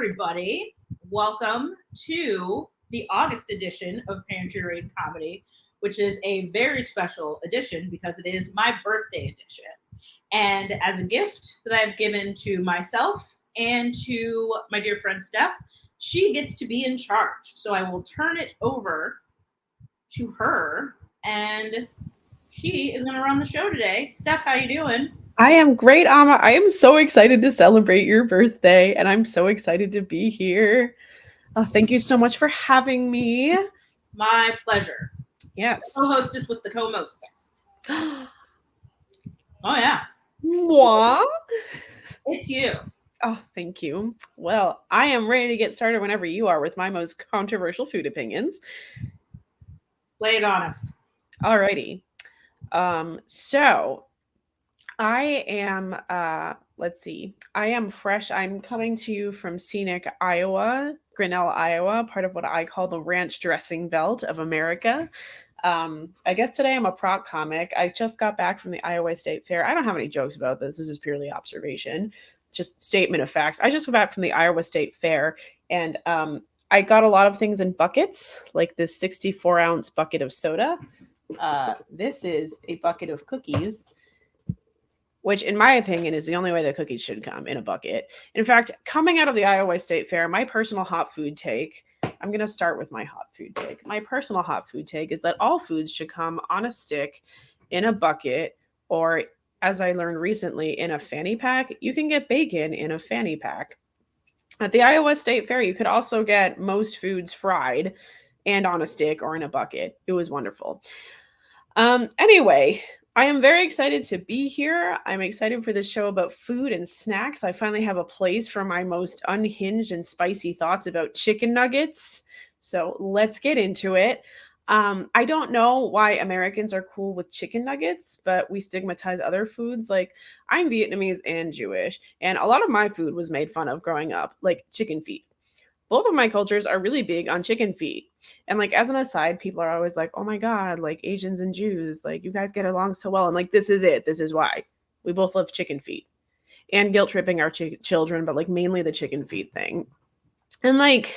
everybody. Welcome to the August edition of Pantry Raid Comedy, which is a very special edition because it is my birthday edition. And as a gift that I've given to myself and to my dear friend Steph, she gets to be in charge. So I will turn it over to her, and she is going to run the show today. Steph, how you doing? I am great, Amma. I am so excited to celebrate your birthday, and I'm so excited to be here. Thank you so much for having me. My pleasure. Yes. Co-hostess with the co-mostest. Oh yeah, Moi. it's you. Oh, thank you. Well, I am ready to get started whenever you are with my most controversial food opinions. Lay it on us. Alrighty. So I am let's see. I am fresh. I'm coming to you from scenic Iowa, Grinnell, Iowa, part of what I call the ranch dressing belt of America. I guess today I'm a prop comic. I just got back from the Iowa State Fair. I don't have any jokes about this. This is purely observation, just statement of facts. I just got back from the Iowa State Fair, and I got a lot of things in buckets, like this 64-ounce bucket of soda. This is a bucket of cookies, which in my opinion is the only way that cookies should come, in a bucket. In fact, coming out of the Iowa State Fair, my personal hot food take, I'm going to start with my hot food take. My personal hot food take is that all foods should come on a stick, in a bucket, or as I learned recently, in a fanny pack. You can get bacon in a fanny pack. At the Iowa State Fair, you could also get most foods fried and on a stick or in a bucket. It was wonderful. Anyway, I am very excited to be here. I'm excited for this show about food and snacks. I finally have a place for my most unhinged and spicy thoughts about chicken nuggets. So let's get into it. I don't know why Americans are cool with chicken nuggets, but we stigmatize other foods. Like, I'm Vietnamese and Jewish, and a lot of my food was made fun of growing up, like chicken feet. Both of my cultures are really big on chicken feet. And like, as an aside, people are always like, oh my God, like Asians and Jews, like you guys get along so well. And like, this is it. This is why we both love chicken feet and guilt tripping our children, but like mainly the chicken feet thing. And like,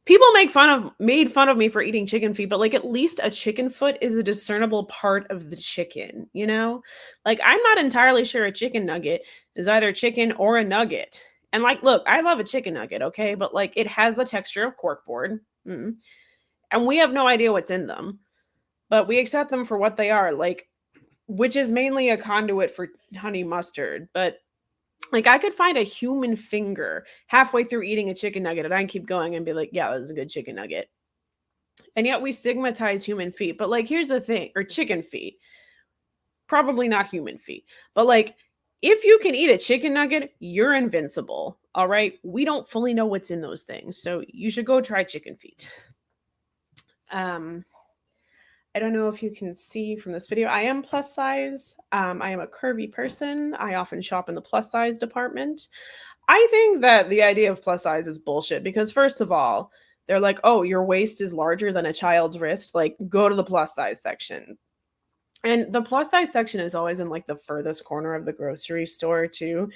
people made fun of me for eating chicken feet, but like at least a chicken foot is a discernible part of the chicken, you know? Like, I'm not entirely sure a chicken nugget is either chicken or a nugget. And like, look, I love a chicken nugget, okay? But like, it has the texture of corkboard. And we have no idea what's in them, but we accept them for what they are, like, which is mainly a conduit for honey mustard. But like, I could find a human finger halfway through eating a chicken nugget and I keep going and be like, yeah, this is a good chicken nugget. And yet we stigmatize human feet. But like, here's the thing, or chicken feet, probably not human feet, but like, if you can eat a chicken nugget, you're invincible. All right. We don't fully know what's in those things. So you should go try chicken feet. I don't know if you can see from this video, I am plus size. I am a curvy person. I often shop in the plus size department. I think that the idea of plus size is bullshit because, first of all, they're like, oh, your waist is larger than a child's wrist. Like, go to the plus size section. And the plus size section is always in like the furthest corner of the grocery store too,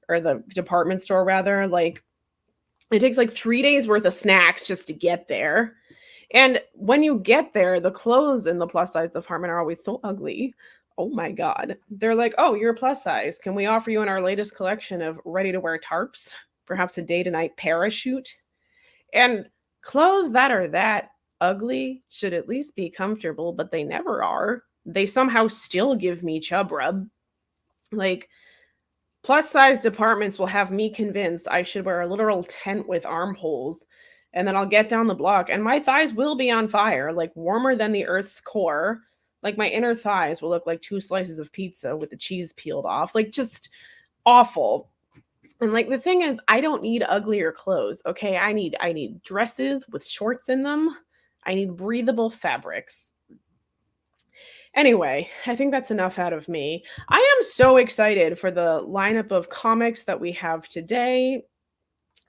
or the department store rather. Like, it takes like 3 days worth of snacks just to get there. And when you get there, the clothes in the plus size department are always so ugly. Oh my God. They're like, oh, you're plus size. Can we offer you in our latest collection of ready to wear tarps? Perhaps a day to night parachute? And clothes that are that ugly should at least be comfortable, but they never are. They somehow still give me chub rub. Like, plus size departments will have me convinced I should wear a literal tent with armholes, and then I'll get down the block and my thighs will be on fire, like warmer than the earth's core. Like, my inner thighs will look like 2 slices of pizza with the cheese peeled off. Like, just awful. And like, the thing is, I don't need uglier clothes. Okay. I need dresses with shorts in them. I need breathable fabrics. Anyway, I think that's enough out of me. I am so excited for the lineup of comics that we have today.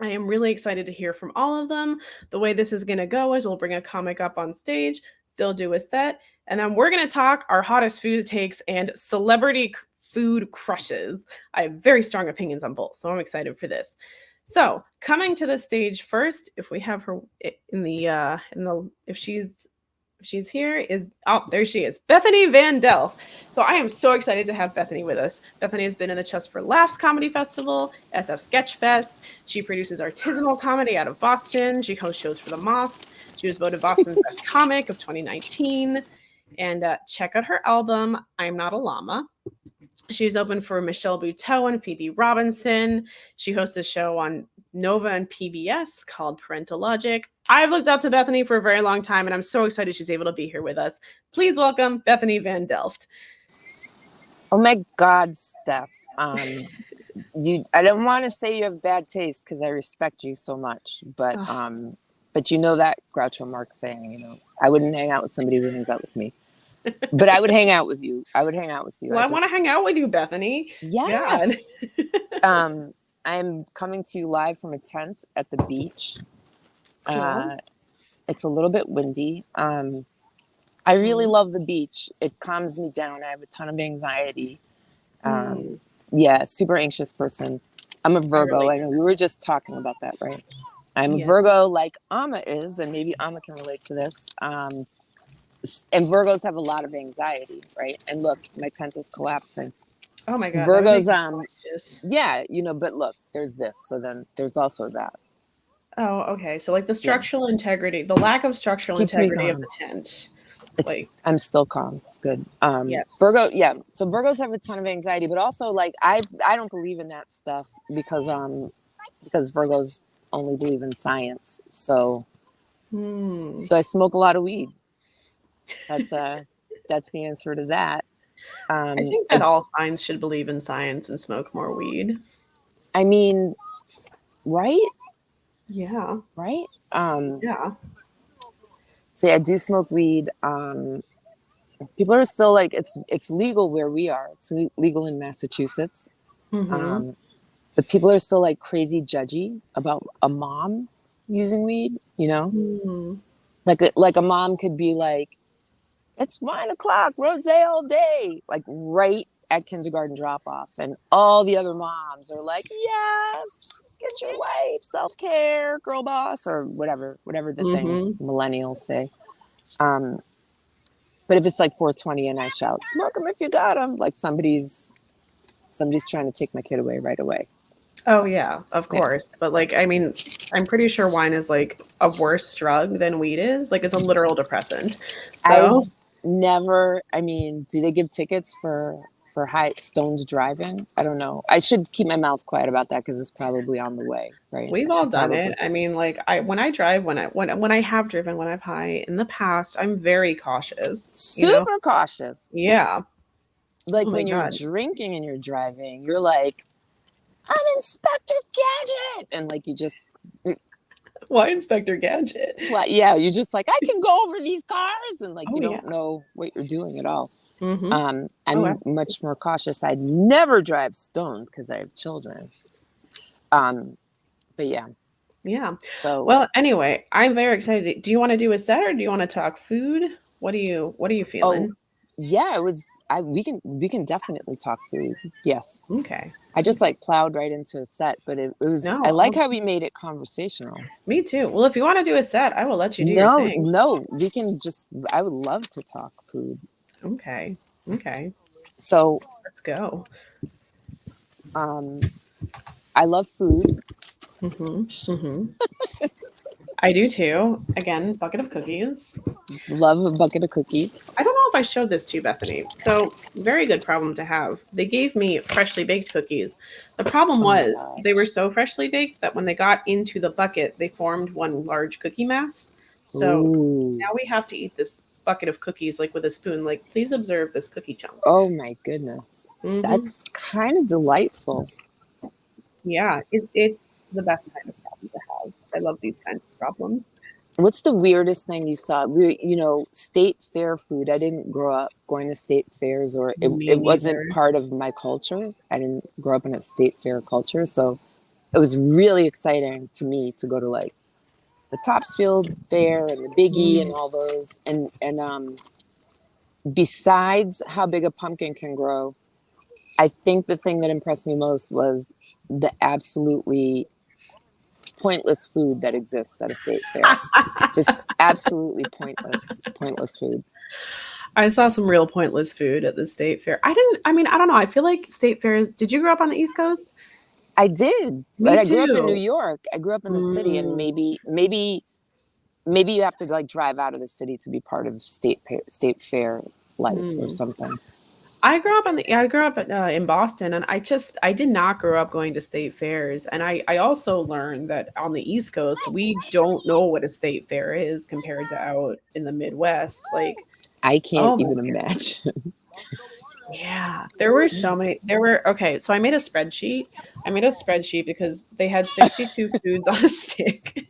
I am really excited to hear from all of them. The way this is going to go is we'll bring a comic up on stage, they'll do a set, and then we're going to talk our hottest food takes and celebrity food crushes. I have very strong opinions on both, so I'm excited for this. So coming to the stage first, if we have her if she's here, is oh, there she is, Bethany van Delft. So I am so excited to have Bethany with us. Bethany has been in the Just for Laughs Comedy Festival, SF Sketchfest. She produces artisanal comedy out of Boston. She hosts shows for the Moth. She was voted Boston's Best Comic of 2019. And check out her album, I'm Not a Llama. She's open for Michelle Buteau and Phoebe Robinson. She hosts a show on Nova and PBS called Parental Logic. I've looked up to Bethany for a very long time, and I'm so excited she's able to be here with us. Please welcome Bethany van Delft. Oh my God, Steph. I don't want to say you have bad taste because I respect you so much, but you know that Groucho Marx saying, I wouldn't hang out with somebody who hangs out with me. But I would hang out with you. Well, I want to hang out with you, Bethany. Yes. I'm coming to you live from a tent at the beach. Cool. It's a little bit windy. I really love the beach. It calms me down. I have a ton of anxiety. Yeah, super anxious person. I'm a Virgo. I know we were just talking about that, right? I'm a Virgo like Amma is, and maybe Amma can relate to this. And Virgos have a lot of anxiety, right? And look, my tent is collapsing. Oh my God. Virgos, yeah, but look, there's this. So then there's also that. Oh, okay. So like the structural integrity, the lack of structural integrity of the tent. I'm still calm. It's good. Yes. Virgo, yeah. So Virgos have a ton of anxiety, but also like I don't believe in that stuff because Virgos only believe in science. So I smoke a lot of weed. That's the answer to that. I think that all signs should believe in science and smoke more weed. I mean, right? Yeah. Right? Yeah. So yeah, I do smoke weed. People are still like, it's legal where we are. It's legal in Massachusetts. But people are still like crazy judgy about a mom using weed, Like a mom could be like, it's 9 o'clock, rosé all day, like right at kindergarten drop off. And all the other moms are like, yes, get your life, self-care, girl boss, or whatever the things millennials say. But if it's like 420 and I shout, smoke them if you got them, like somebody's trying to take my kid away right away. Oh yeah, of course. But like, I mean, I'm pretty sure wine is like a worse drug than weed is. Like it's a literal depressant. So do they give tickets for high stones driving? I don't know. I should keep my mouth quiet about that because it's probably on the way, right? We've all done it. I mean, like when I drive, when I have driven, when I've high in the past, I'm very cautious. Super cautious. Yeah. Like when you're drinking and you're driving, you're like, I'm Inspector Gadget, and like you just. Why Inspector Gadget? Well, yeah, you're just like, I can go over these cars, and like you don't know what you're doing at all. I'm much more cautious. I'd never drive stoned because I have children. But yeah. Yeah. So well, anyway, I'm very excited. Do you want to do a set or do you want to talk food? What are you feeling? Oh, yeah, we can definitely talk food. Yes. Okay. I just like plowed right into a set, but it was. I like how we made it conversational. Me too. Well, if you want to do a set, I will let you do your thing. No, we can just. I would love to talk food. Okay. So let's go. I love food. I do too. Again, bucket of cookies. Love a bucket of cookies. I don't know if I showed this to you, Bethany. So, very good problem to have. They gave me freshly baked cookies. The problem was they were so freshly baked that when they got into the bucket, they formed one large cookie mass. So now we have to eat this bucket of cookies like with a spoon. Like, please observe this cookie chunk. Oh my goodness. That's kind of delightful. Yeah, it's the best kind of problem to have. I love these kinds of problems. What's the weirdest thing you saw? State fair food. I didn't grow up going to state fairs, or it wasn't part of my culture. I didn't grow up in a state fair culture. So it was really exciting to me to go to like the Topsfield Fair and the Biggie and all those. And besides how big a pumpkin can grow, I think the thing that impressed me most was the absolutely pointless food that exists at a state fair. Just absolutely pointless food. I saw some real pointless food at the state fair. I don't know. I feel like state fairs. Did you grow up on the East Coast? I did, Me but I grew up in New too. York. I grew up in the city, and maybe you have to like drive out of the city to be part of state fair life or something. I grew up in Boston, and I did not grow up going to state fairs. And I also learned that on the East Coast, we don't know what a state fair is compared to out in the Midwest. Like, I can't oh my even God. imagine. Yeah, there were so many. Okay, so I made a spreadsheet. Because they had 62 foods on a stick.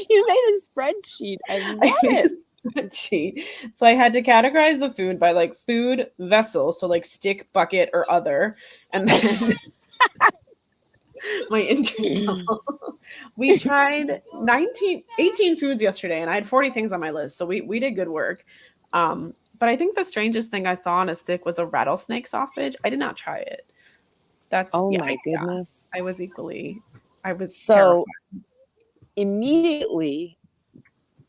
You made a spreadsheet. I love I made it. a spreadsheet. So I had to categorize the food by like food vessel, so like stick, bucket, or other, and then my interest level. We tried 18 foods yesterday, and I had 40 things on my list, so we did good work. But I think the strangest thing I saw on a stick was a rattlesnake sausage. I did not try it. Oh my goodness. I was So terrified. immediately,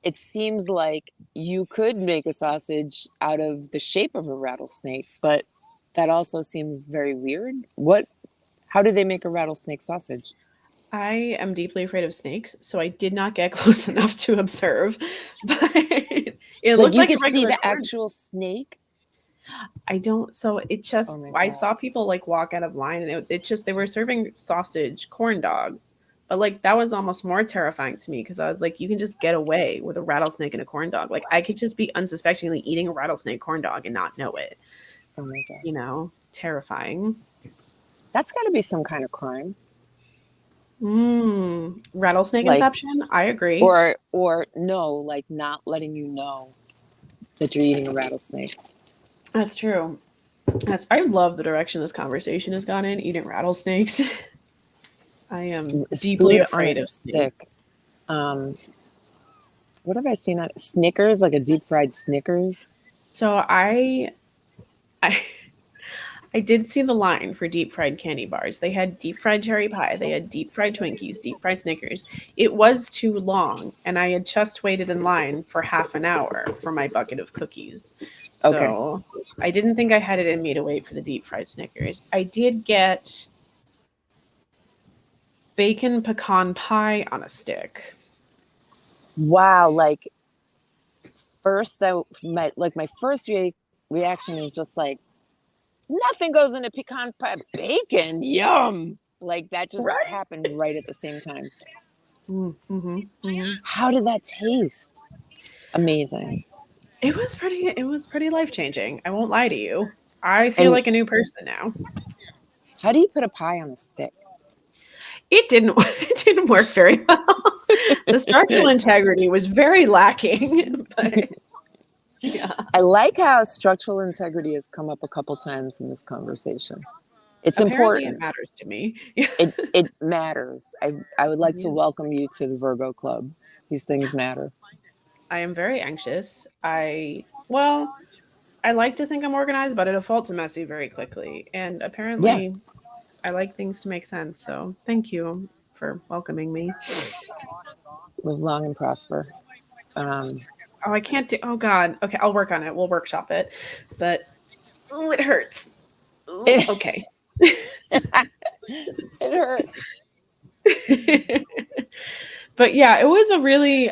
it seems like you could make a sausage out of the shape of a rattlesnake, but that also seems very weird. How do they make a rattlesnake sausage? I am deeply afraid of snakes, so I did not get close enough to observe. But it Like looked you like a could see regular the corn. actual snake? I don't. So it just. Oh my I God. saw people like walk out of line, and it just they were serving sausage corn dogs. But like that was almost more terrifying to me because I was like, you can just get away with a rattlesnake and a corn dog. Like I could just be unsuspectingly eating a rattlesnake corn dog and not know it. Oh my God. You know, terrifying. That's got to be some kind of crime. Rattlesnake Like, inception. I agree. or no, like not letting you know that you're eating a rattlesnake. That's true. I love the direction this conversation has gone in, eating rattlesnakes. I am It's deeply food on a afraid of snakes. stick. What have I seen on Snickers, like a deep fried Snickers? So I I did see the line for deep fried candy bars. They had deep fried cherry pie, they had deep fried Twinkies, deep fried Snickers. It was too long, and I had just waited in line for half an hour for my bucket of cookies. Okay. So I didn't think I had it in me to wait for the deep fried Snickers. I did get bacon pecan pie on a stick. Wow, like first my first reaction is just like nothing goes into pecan pie. Bacon, yum! Like that just Right. happened right at the same time. Mm-hmm, mm-hmm. How did that taste? Amazing. It was pretty life-changing. I won't lie to you. I feel And like a new person now. how do you put a pie on a stick? It didn't work very well. The structural integrity was very lacking, but yeah. I like how structural integrity has come up a couple times in this conversation. It's Apparently it important. matters to me. It matters. I would like to Yeah. welcome you to the Virgo Club. These things matter. I am very anxious. I like to think I'm organized, but I default to messy very quickly. And Yeah. apparently I like things to make sense. So thank you for welcoming me. Live long and prosper. Oh, I can't do. Oh God. Okay, I'll work on it. We'll workshop it. But it hurts. Ooh, okay. It hurts. But yeah, it was a really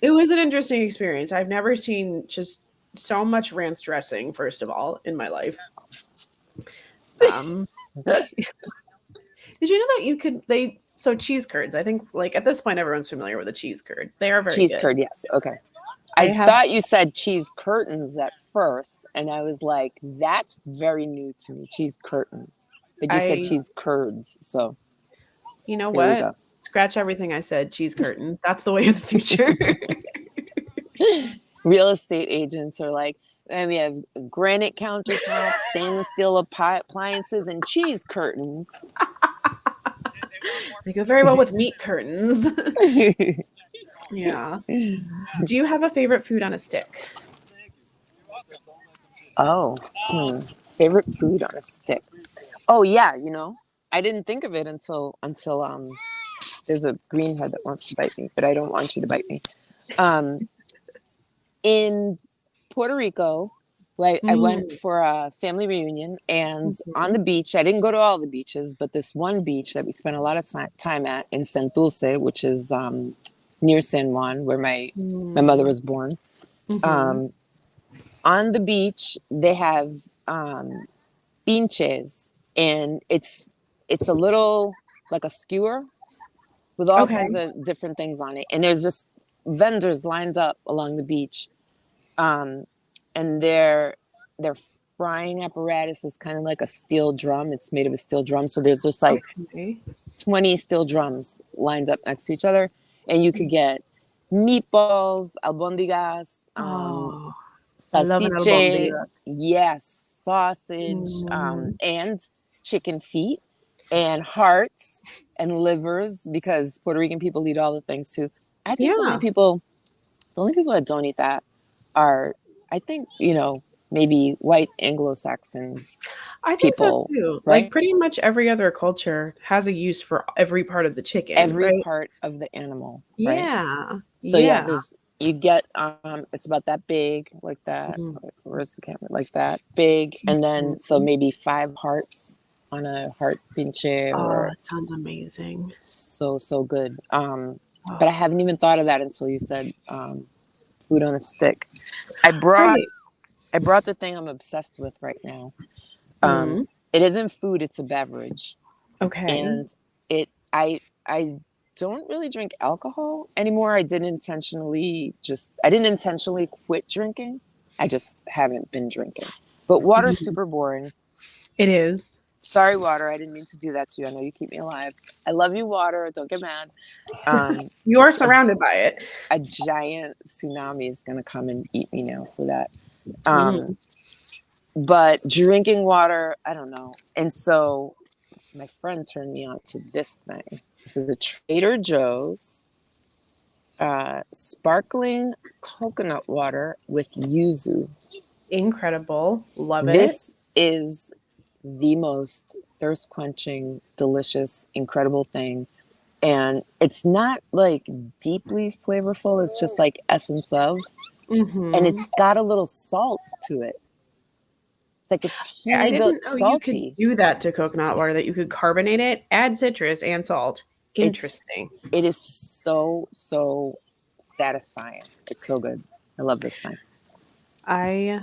it was an interesting experience. I've never seen just so much ranch dressing, first of all, in my life. Did you know that so cheese curds, I think like at this point everyone's familiar with a cheese curd. They are very Cheese good. curd, yes. Okay. I thought you said cheese curtains at first, and I was like, that's very new to me, cheese curtains. But you said cheese curds, so you know here we what? go. Scratch everything I said, cheese curtain. That's the way of the future. Real estate agents are like, and we have granite countertops, stainless steel appliances, and cheese curtains. They go very well with meat curtains. Yeah. Do you have a favorite food on a stick? Oh, favorite food on a stick. Oh yeah, I didn't think of it until There's a greenhead that wants to bite me, but I don't want you to bite me. In Puerto Rico, I went for a family reunion, and on the beach, I didn't go to all the beaches, but this one beach that we spent a lot of time at in Santurce, which is near San Juan, where my mother was born. On the beach, they have pinches, and it's a little like a skewer with all kinds of different things on it, and there's just vendors lined up along the beach, and their frying apparatus is kind of like a steel drum. It's made of a steel drum, so there's just like 20 steel drums lined up next to each other, and you could get meatballs, albondigas, I love an salsiche, albondiga. yes, sausage, and chicken feet, and hearts and livers, because Puerto Rican people eat all the things too. I think the only people that don't eat that are, I think, maybe white Anglo-Saxon I think people, so too. right? Like pretty much every other culture has a use for every part of the chicken. Every right? part of the animal, right? Yeah. So you get it's about that big, like that. Where's the camera? Like that big, and then so maybe 5 hearts on a heart pinche. Or it sounds amazing. So good. But I haven't even thought of that until you said food on a stick. I brought the thing I'm obsessed with right now. It isn't food; it's a beverage. Okay. And I don't really drink alcohol anymore. I didn't intentionally quit drinking. I just haven't been drinking. But water's super boring. It is. Sorry, water. I didn't mean to do that to you. I know you keep me alive. I love you, water. Don't get mad. You are surrounded by it. A giant tsunami is going to come and eat me now for that. But drinking water, I don't know. And so my friend turned me on to this thing. This is a Trader Joe's sparkling coconut water with yuzu. Incredible. Love it. This is the most thirst quenching, delicious, incredible thing. And it's not like deeply flavorful. It's just like essence of. And it's got a little salt to it. It's like a teeny bit salty. You could do that to coconut water, that you could carbonate it, add citrus and salt. Interesting. It is so satisfying. It's so good. I love this thing. I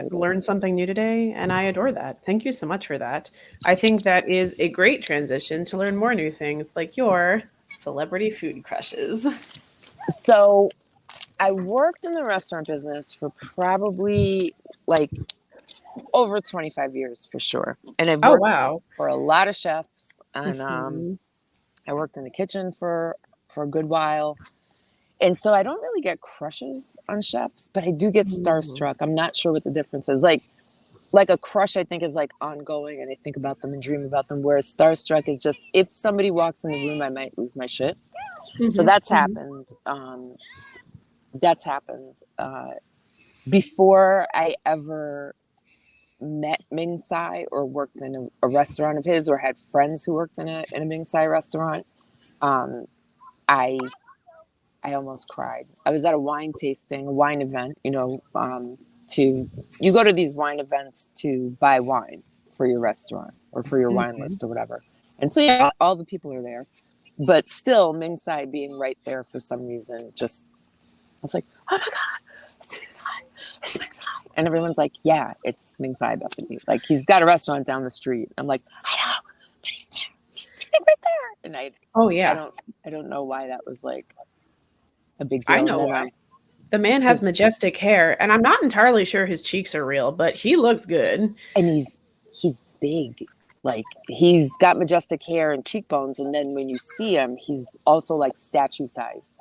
learned something new today, and I adore that. Thank you so much for that. I think that is a great transition to learn more new things, like your celebrity food crushes. So I worked in the restaurant business for probably like over 25 years for sure. And I've worked for a lot of chefs, and I worked in the kitchen for a good while. And so I don't really get crushes on chefs, but I do get starstruck. I'm not sure what the difference is. Like a crush, I think, is like ongoing, and I think about them and dream about them. Whereas starstruck is just, if somebody walks in the room, I might lose my shit. So that's happened. That's happened before I ever met Ming Tsai or worked in a restaurant of his, or had friends who worked in a Ming Tsai restaurant. I almost cried. I was at a wine event, you go to these wine events to buy wine for your restaurant or for your wine list or whatever. And so all the people are there, but still Ming Tsai being right there for some reason, I was like, oh my God, it's Ming Tsai. It's Ming Tsai. And everyone's like, yeah, it's Ming Tsai, Bethany. Like, he's got a restaurant down the street. I'm like, I know, but he's there. He's standing right there. And I don't know why that was like a big deal. I know why. The man has majestic hair, and I'm not entirely sure his cheeks are real, but he looks good. And he's big. Like, he's got majestic hair and cheekbones, and then when you see him, he's also like statue sized.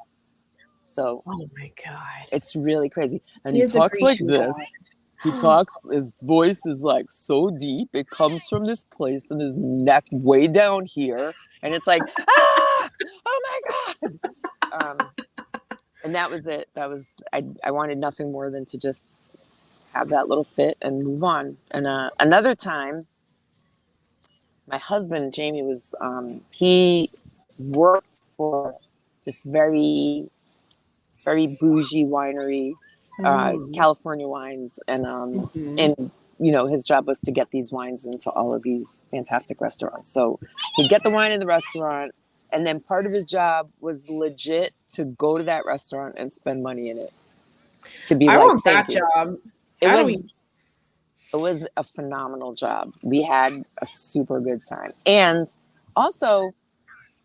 So, oh my God, it's really crazy. And he talks like this. His voice is like so deep. It comes from this place in his neck way down here. And it's like, ah, oh my God. And that was it. I wanted nothing more than to just have that little fit and move on. And another time, my husband, Jamie, was, he worked for this very, very bougie winery, California wines, and his job was to get these wines into all of these fantastic restaurants. So he'd get the wine in the restaurant, and then part of his job was legit to go to that restaurant and spend money in it. To be I like, want that thank you. job. It was a phenomenal job. We had a super good time. And also,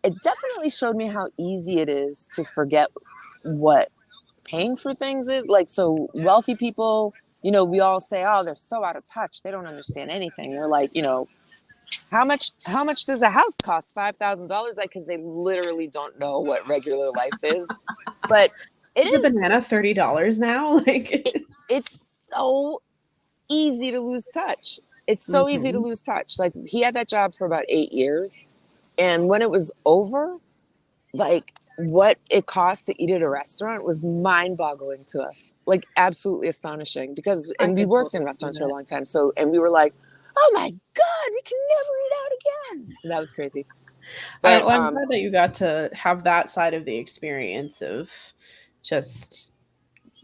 it definitely showed me how easy it is to forget what paying for things is. Like, so wealthy people, we all say, oh, they're so out of touch. They don't understand anything. They're like, how much does a house cost? $5,000? Like, because they literally don't know what regular life is. But is a banana $30 now? Like, it's so easy to lose touch. It's so easy to lose touch. Like, he had that job for about 8 years, and when it was over, like, what it cost to eat at a restaurant was mind-boggling to us. Like, absolutely astonishing. And we worked in restaurants for a long time, and we were like, oh my god, we can never eat out again. So that was crazy. But I'm glad that you got to have that side of the experience of just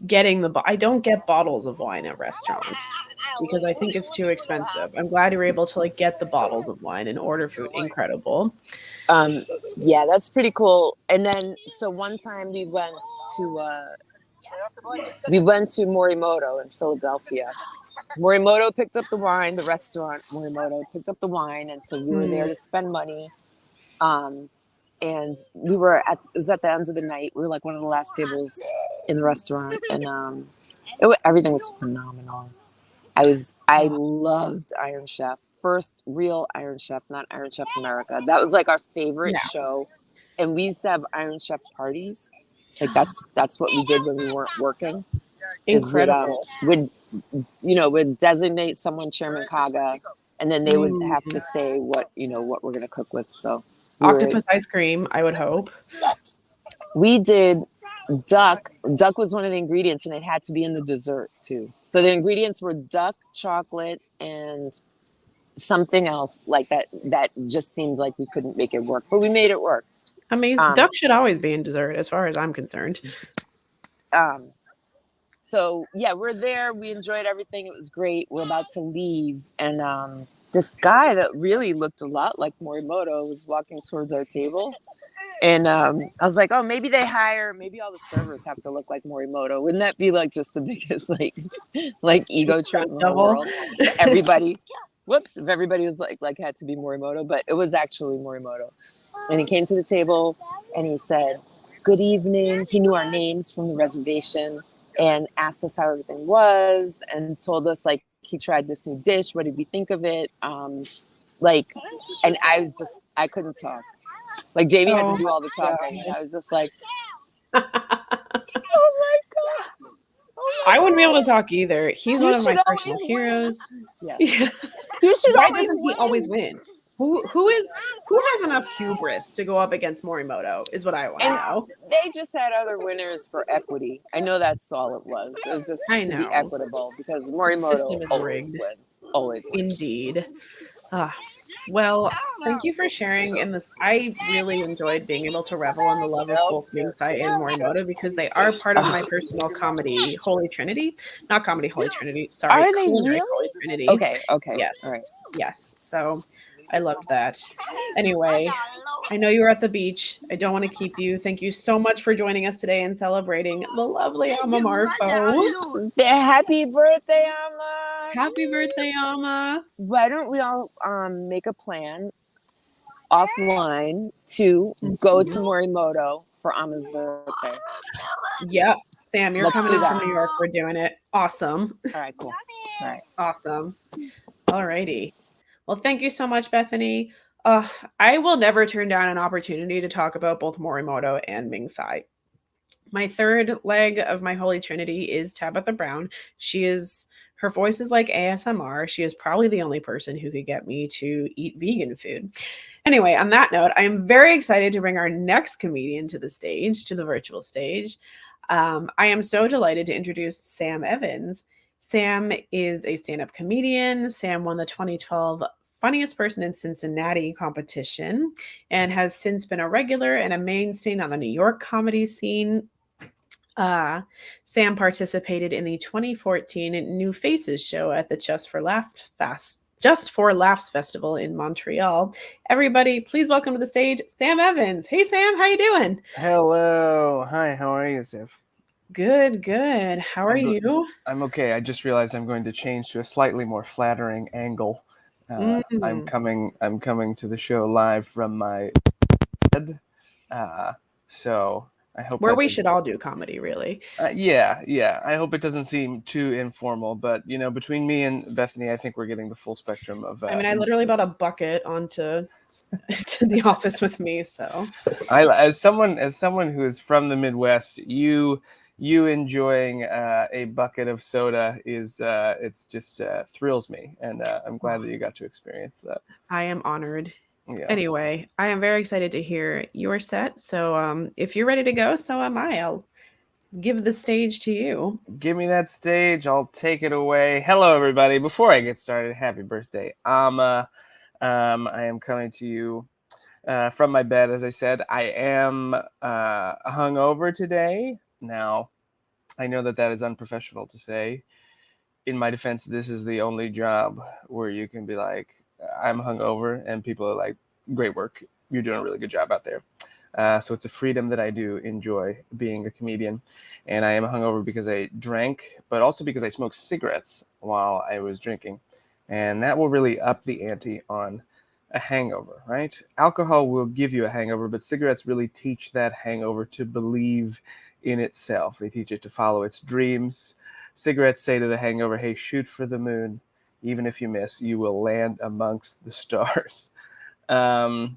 getting I don't get bottles of wine at restaurants because I think it's too expensive. I'm glad you were able to like get the bottles of wine and order food. Incredible. Yeah, that's pretty cool. And then, so one time we went to Morimoto in Philadelphia. Morimoto picked up the wine, the restaurant Morimoto picked up the wine, and so we were there to spend money. And it was at the end of the night. We were like one of the last tables in the restaurant, and everything was phenomenal. I loved Iron Chef. First real Iron Chef, not Iron Chef America. That was like our favorite show, and we used to have Iron Chef parties. Like, that's what we did when we weren't working. Incredible. We'd designate someone Chairman Kaga, and then they would have to say what we're gonna cook with. So octopus ice cream, I would hope. We did duck. Duck was one of the ingredients, and it had to be in the dessert too. So the ingredients were duck, chocolate, and something else like that. That just seems like we couldn't make it work, but we made it work. Amazing. Duck should always be in dessert, as far as I'm concerned. So yeah, we're there. We enjoyed everything. It was great. We're about to leave, and this guy that really looked a lot like Morimoto was walking towards our table. And I was like, oh, maybe all the servers have to look like Morimoto. Wouldn't that be like just the biggest like ego trip in the whole world? Everybody, if everybody was like had to be Morimoto, but it was actually Morimoto. And he came to the table and he said, good evening. He knew our names from the reservation and asked us how everything was and told us like he tried this new dish. What did we think of it? And I couldn't talk. Like, Jamie had to do all the talking. I was just like, oh my god! I wouldn't be able to talk either. He's one of my personal heroes. Yeah. You should. Why doesn't he always win? Who has enough hubris to go up against Morimoto is what I want to know. They just had other winners for equity. I know that's all it was. It was just to be equitable because Morimoto always wins. Always wins. Indeed. Well, thank you for sharing in this. I really enjoyed being able to revel in the love of both Mingsai and Morimoto because they are part of my personal comedy Holy Trinity. Not comedy Holy Trinity. Sorry. Are they really? Holy Trinity. Okay. Yes. All right. Yes. So I loved that. Anyway, I know you were at the beach. I don't want to keep you. Thank you so much for joining us today and celebrating the lovely Amma Marfo. Happy birthday, Amma! Happy birthday, Amma! Why don't we all make a plan offline to go to Morimoto for Amma's birthday? Yep. Sam, you're coming in from New York. We're doing it. Awesome. All right, cool. All right. Awesome. All righty. Well, thank you so much, Bethany. I will never turn down an opportunity to talk about both Morimoto and Mingsai. My third leg of my Holy Trinity is Tabitha Brown. Her voice is like ASMR. She is probably the only person who could get me to eat vegan food. Anyway, on that note, I am very excited to bring our next comedian to the virtual stage. I am so delighted to introduce Sam Evans. Sam is a stand-up comedian. Sam won the 2012 Funniest Person in Cincinnati competition and has since been a regular and a mainstay on the New York comedy scene. Sam participated in the 2014 New Faces show at the Just for Laughs Festival in Montreal. Everybody, please welcome to the stage Sam Evans. Hey Sam, how you doing? Hello. Hi, how are you, Steph? Good, good. How are you? I'm okay. I just realized I'm going to change to a slightly more flattering angle. I'm coming to the show live from my bed. So I hope Where that we doesn't- should all do comedy, really. yeah. I hope it doesn't seem too informal, but between me and Bethany, I think we're getting the full spectrum of. I mean, I literally brought a bucket onto to the office with me, so. As someone who is from the Midwest, you enjoying a bucket of soda is it's just thrills me, and I'm glad that you got to experience that. I am honored. Yeah. Anyway, I am very excited to hear your set. So if you're ready to go, so am I. I'll give the stage to you. Give me that stage. I'll take it away. Hello, everybody. Before I get started, happy birthday, Amma. I am coming to you from my bed. As I said, I am hungover today. Now, I know that is unprofessional to say. In my defense, this is the only job where you can be like, I'm hungover, and people are like, great work. You're doing a really good job out there. So it's a freedom that I do enjoy, being a comedian. And I am hungover because I drank, but also because I smoked cigarettes while I was drinking. And that will really up the ante on a hangover, right? Alcohol will give you a hangover, but cigarettes really teach that hangover to believe in itself. They teach it to follow its dreams. Cigarettes say to the hangover, hey, shoot for the moon. Even if you miss, you will land amongst the stars. So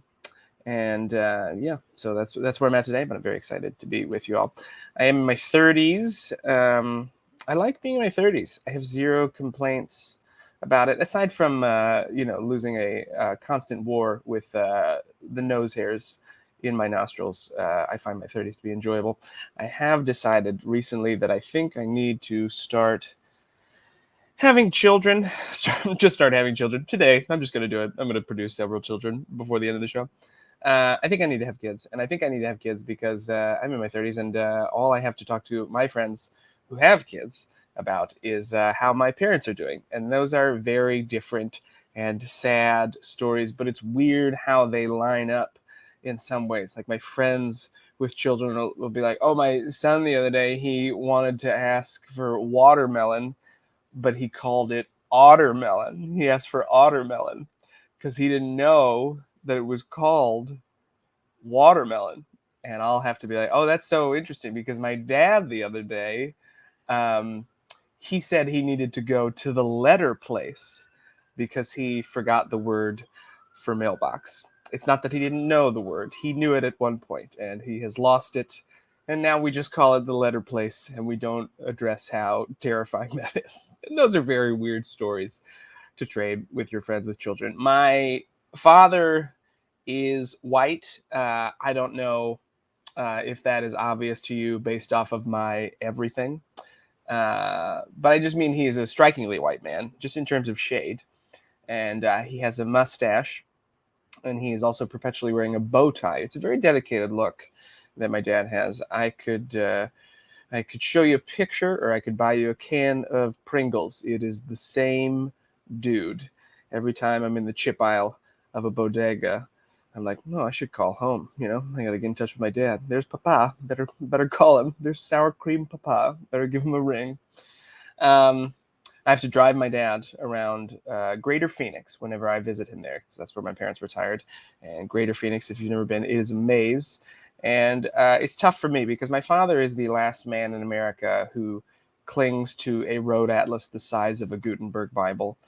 that's where I'm at today, but I'm very excited to be with you all. I am in my 30s. I like being in my 30s. I have zero complaints about it, aside from losing a constant war with the nose hairs in my nostrils. I find my 30s to be enjoyable. I have decided recently that I think I need to start having children. Start having children today. I'm just going to do it. I'm going to produce several children before the end of the show. I think I need to have kids, and I think I need to have kids because I'm in my 30s, and all I have to talk to my friends who have kids about is how my parents are doing, and those are very different and sad stories, but it's weird how they line up in some ways. Like my friends with children will be like, oh, my son the other day, he wanted to ask for watermelon, but he called it ottermelon. He asked for ottermelon because he didn't know that it was called watermelon. And I'll have to be like, oh, that's so interesting, because my dad the other day, he said he needed to go to the letter place because he forgot the word for mailbox. It's not that he didn't know the word. He knew it at one point, and he has lost it. And now we just call it the letter place, and we don't address how terrifying that is. And those are very weird stories to trade with your friends with children. My father is white. I don't know if that is obvious to you based off of my everything. But I just mean he is a strikingly white man, just in terms of shade. And he has a mustache, and he is also perpetually wearing a bow tie. It's a very dedicated look that my dad has. I could show you a picture, or I could buy you a can of Pringles. It is the same dude. Every time I'm in the chip aisle of a bodega, I'm like, no, I should call home. I gotta get in touch with my dad. There's Papa. Better call him. There's sour cream Papa. Better give him a ring. I have to drive my dad around Greater Phoenix whenever I visit him there, because that's where my parents retired. And Greater Phoenix, if you've never been, it is a maze. And it's tough for me because my father is the last man in America who clings to a road atlas the size of a Gutenberg Bible.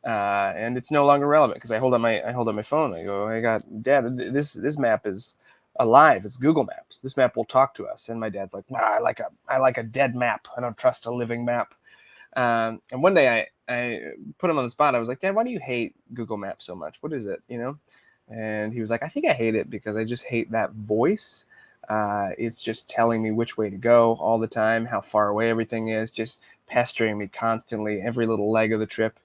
And it's no longer relevant because I hold up my phone. I go, "Hey, Dad, this map is alive. It's Google Maps. This map will talk to us." And my dad's like, "Nah, I like a dead map. I don't trust a living map." And one day I put him on the spot. I was like, "Dad, why do you hate Google Maps so much? What is it? And he was like, "I think I hate it because I just hate that voice. It's just telling me which way to go all the time, how far away everything is, just pestering me constantly every little leg of the trip."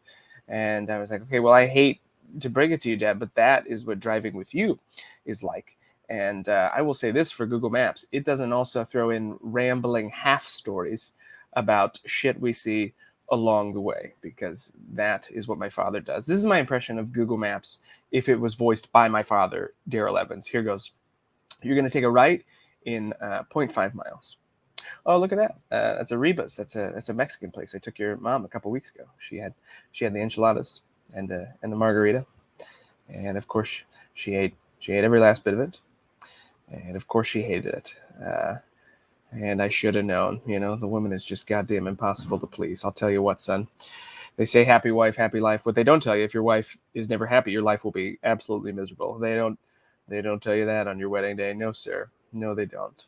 And I was like, "Okay, well, I hate to break it to you, Dad, but that is what driving with you is like. And I will say this for Google Maps, it doesn't also throw in rambling half stories about shit we see along the way, because that is what my father does. This is my impression of Google Maps if it was voiced by my father, Daryl Evans. Here goes. You're going to take a right in 0.5 miles. Oh, look at that. That's a Reba's. That's a Mexican place. I took your mom a couple weeks ago. She had the enchiladas and the margarita. And of course she ate every last bit of it. And of course she hated it. And I should have known, the woman is just goddamn impossible to please. I'll tell you what, son. They say happy wife, happy life. What they don't tell you, if your wife is never happy, your life will be absolutely miserable. They don't tell you that on your wedding day. No, sir. No, they don't.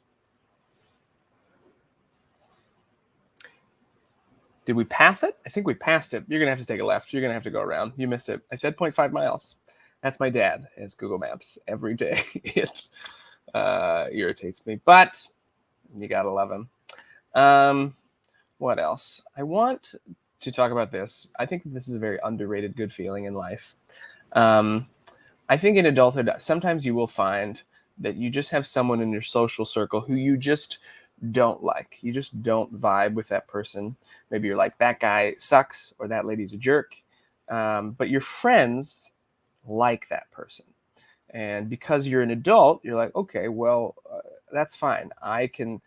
Did we pass it? I think we passed it. You're going to have to take a left. You're going to have to go around. You missed it. I said 0.5 miles. That's my dad as Google Maps every day. It irritates me, but you got to love him. What else? I want to talk about this. I think this is a very underrated good feeling in life. I think in adulthood, sometimes you will find that you just have someone in your social circle who you just don't like. You just don't vibe with that person. Maybe you're like, that guy sucks or that lady's a jerk. But your friends like that person. And because you're an adult, you're like, okay, well, that's fine. I can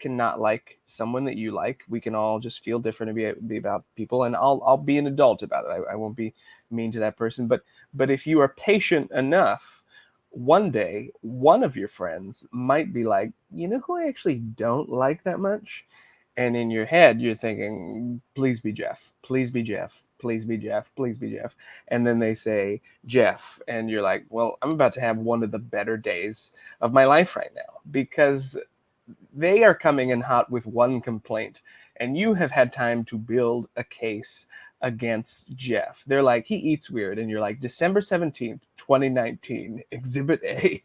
not like someone that you like. We can all just feel different and be about people, and I'll be an adult about it. I won't be mean to that person. But if you are patient enough, one day one of your friends might be like, you know who I actually don't like that much? And in your head, you're thinking, please be Jeff, please be Jeff, please be Jeff, please be Jeff. And then they say Jeff, and you're like, well, I'm about to have one of the better days of my life right now, because they are coming in hot with one complaint, and you have had time to build a case against Jeff. They're like, he eats weird. And you're like, December 17th, 2019, Exhibit A.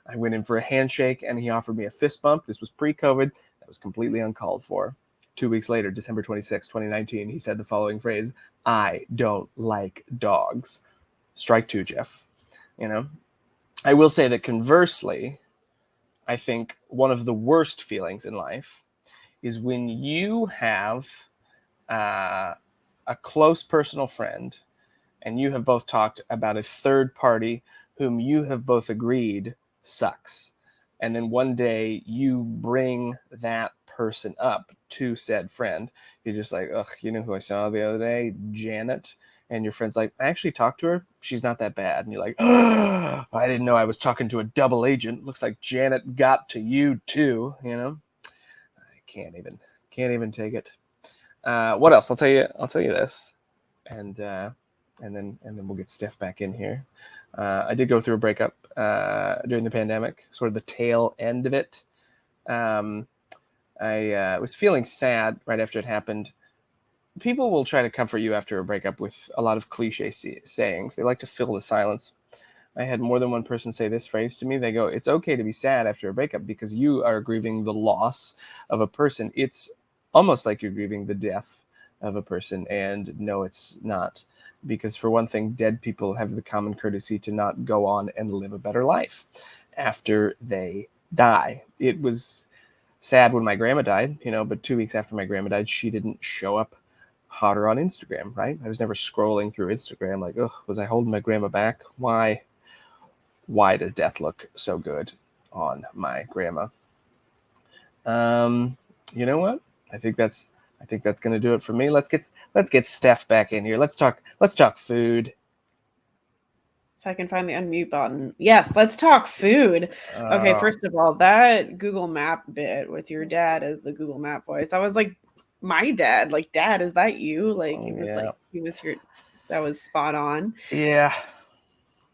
I went in for a handshake, and he offered me a fist bump. This was pre-COVID. That was completely uncalled for. 2 weeks later, December 26th, 2019, he said the following phrase, I don't like dogs. Strike two, Jeff. I will say that conversely, I think one of the worst feelings in life is when you have a close personal friend and you have both talked about a third party whom you have both agreed sucks. And then one day you bring that person up to said friend. You're just like, ugh, you know who I saw the other day? Janet. And your friend's like, I actually talked to her. She's not that bad. And you're like, oh, I didn't know I was talking to a double agent. Looks like Janet got to you too. I can't even take it. What else? I'll tell you this, and then we'll get Steph back in here. I did go through a breakup during the pandemic, sort of the tail end of it. I was feeling sad right after it happened. People will try to comfort you after a breakup with a lot of cliche sayings. They like to fill the silence. I had more than one person say this phrase to me. They go, it's okay to be sad after a breakup because you are grieving the loss of a person. It's almost like you're grieving the death of a person. And no, it's not. Because for one thing, dead people have the common courtesy to not go on and live a better life after they die. It was sad when my grandma died, but 2 weeks after my grandma died, she didn't show up hotter on Instagram, right? I was never scrolling through Instagram like, oh, was I holding my grandma back? Why does death look so good on my grandma? You know what? I think that's going to do it for me. Let's get Steph back in here. Let's talk food. If I can find the unmute button. Yes, let's talk food. Okay, first of all, that Google Map bit with your dad as the Google Map voice, that was like my dad. Like, Dad, is that you? Like, it was like, he was your, that was spot on. Yeah.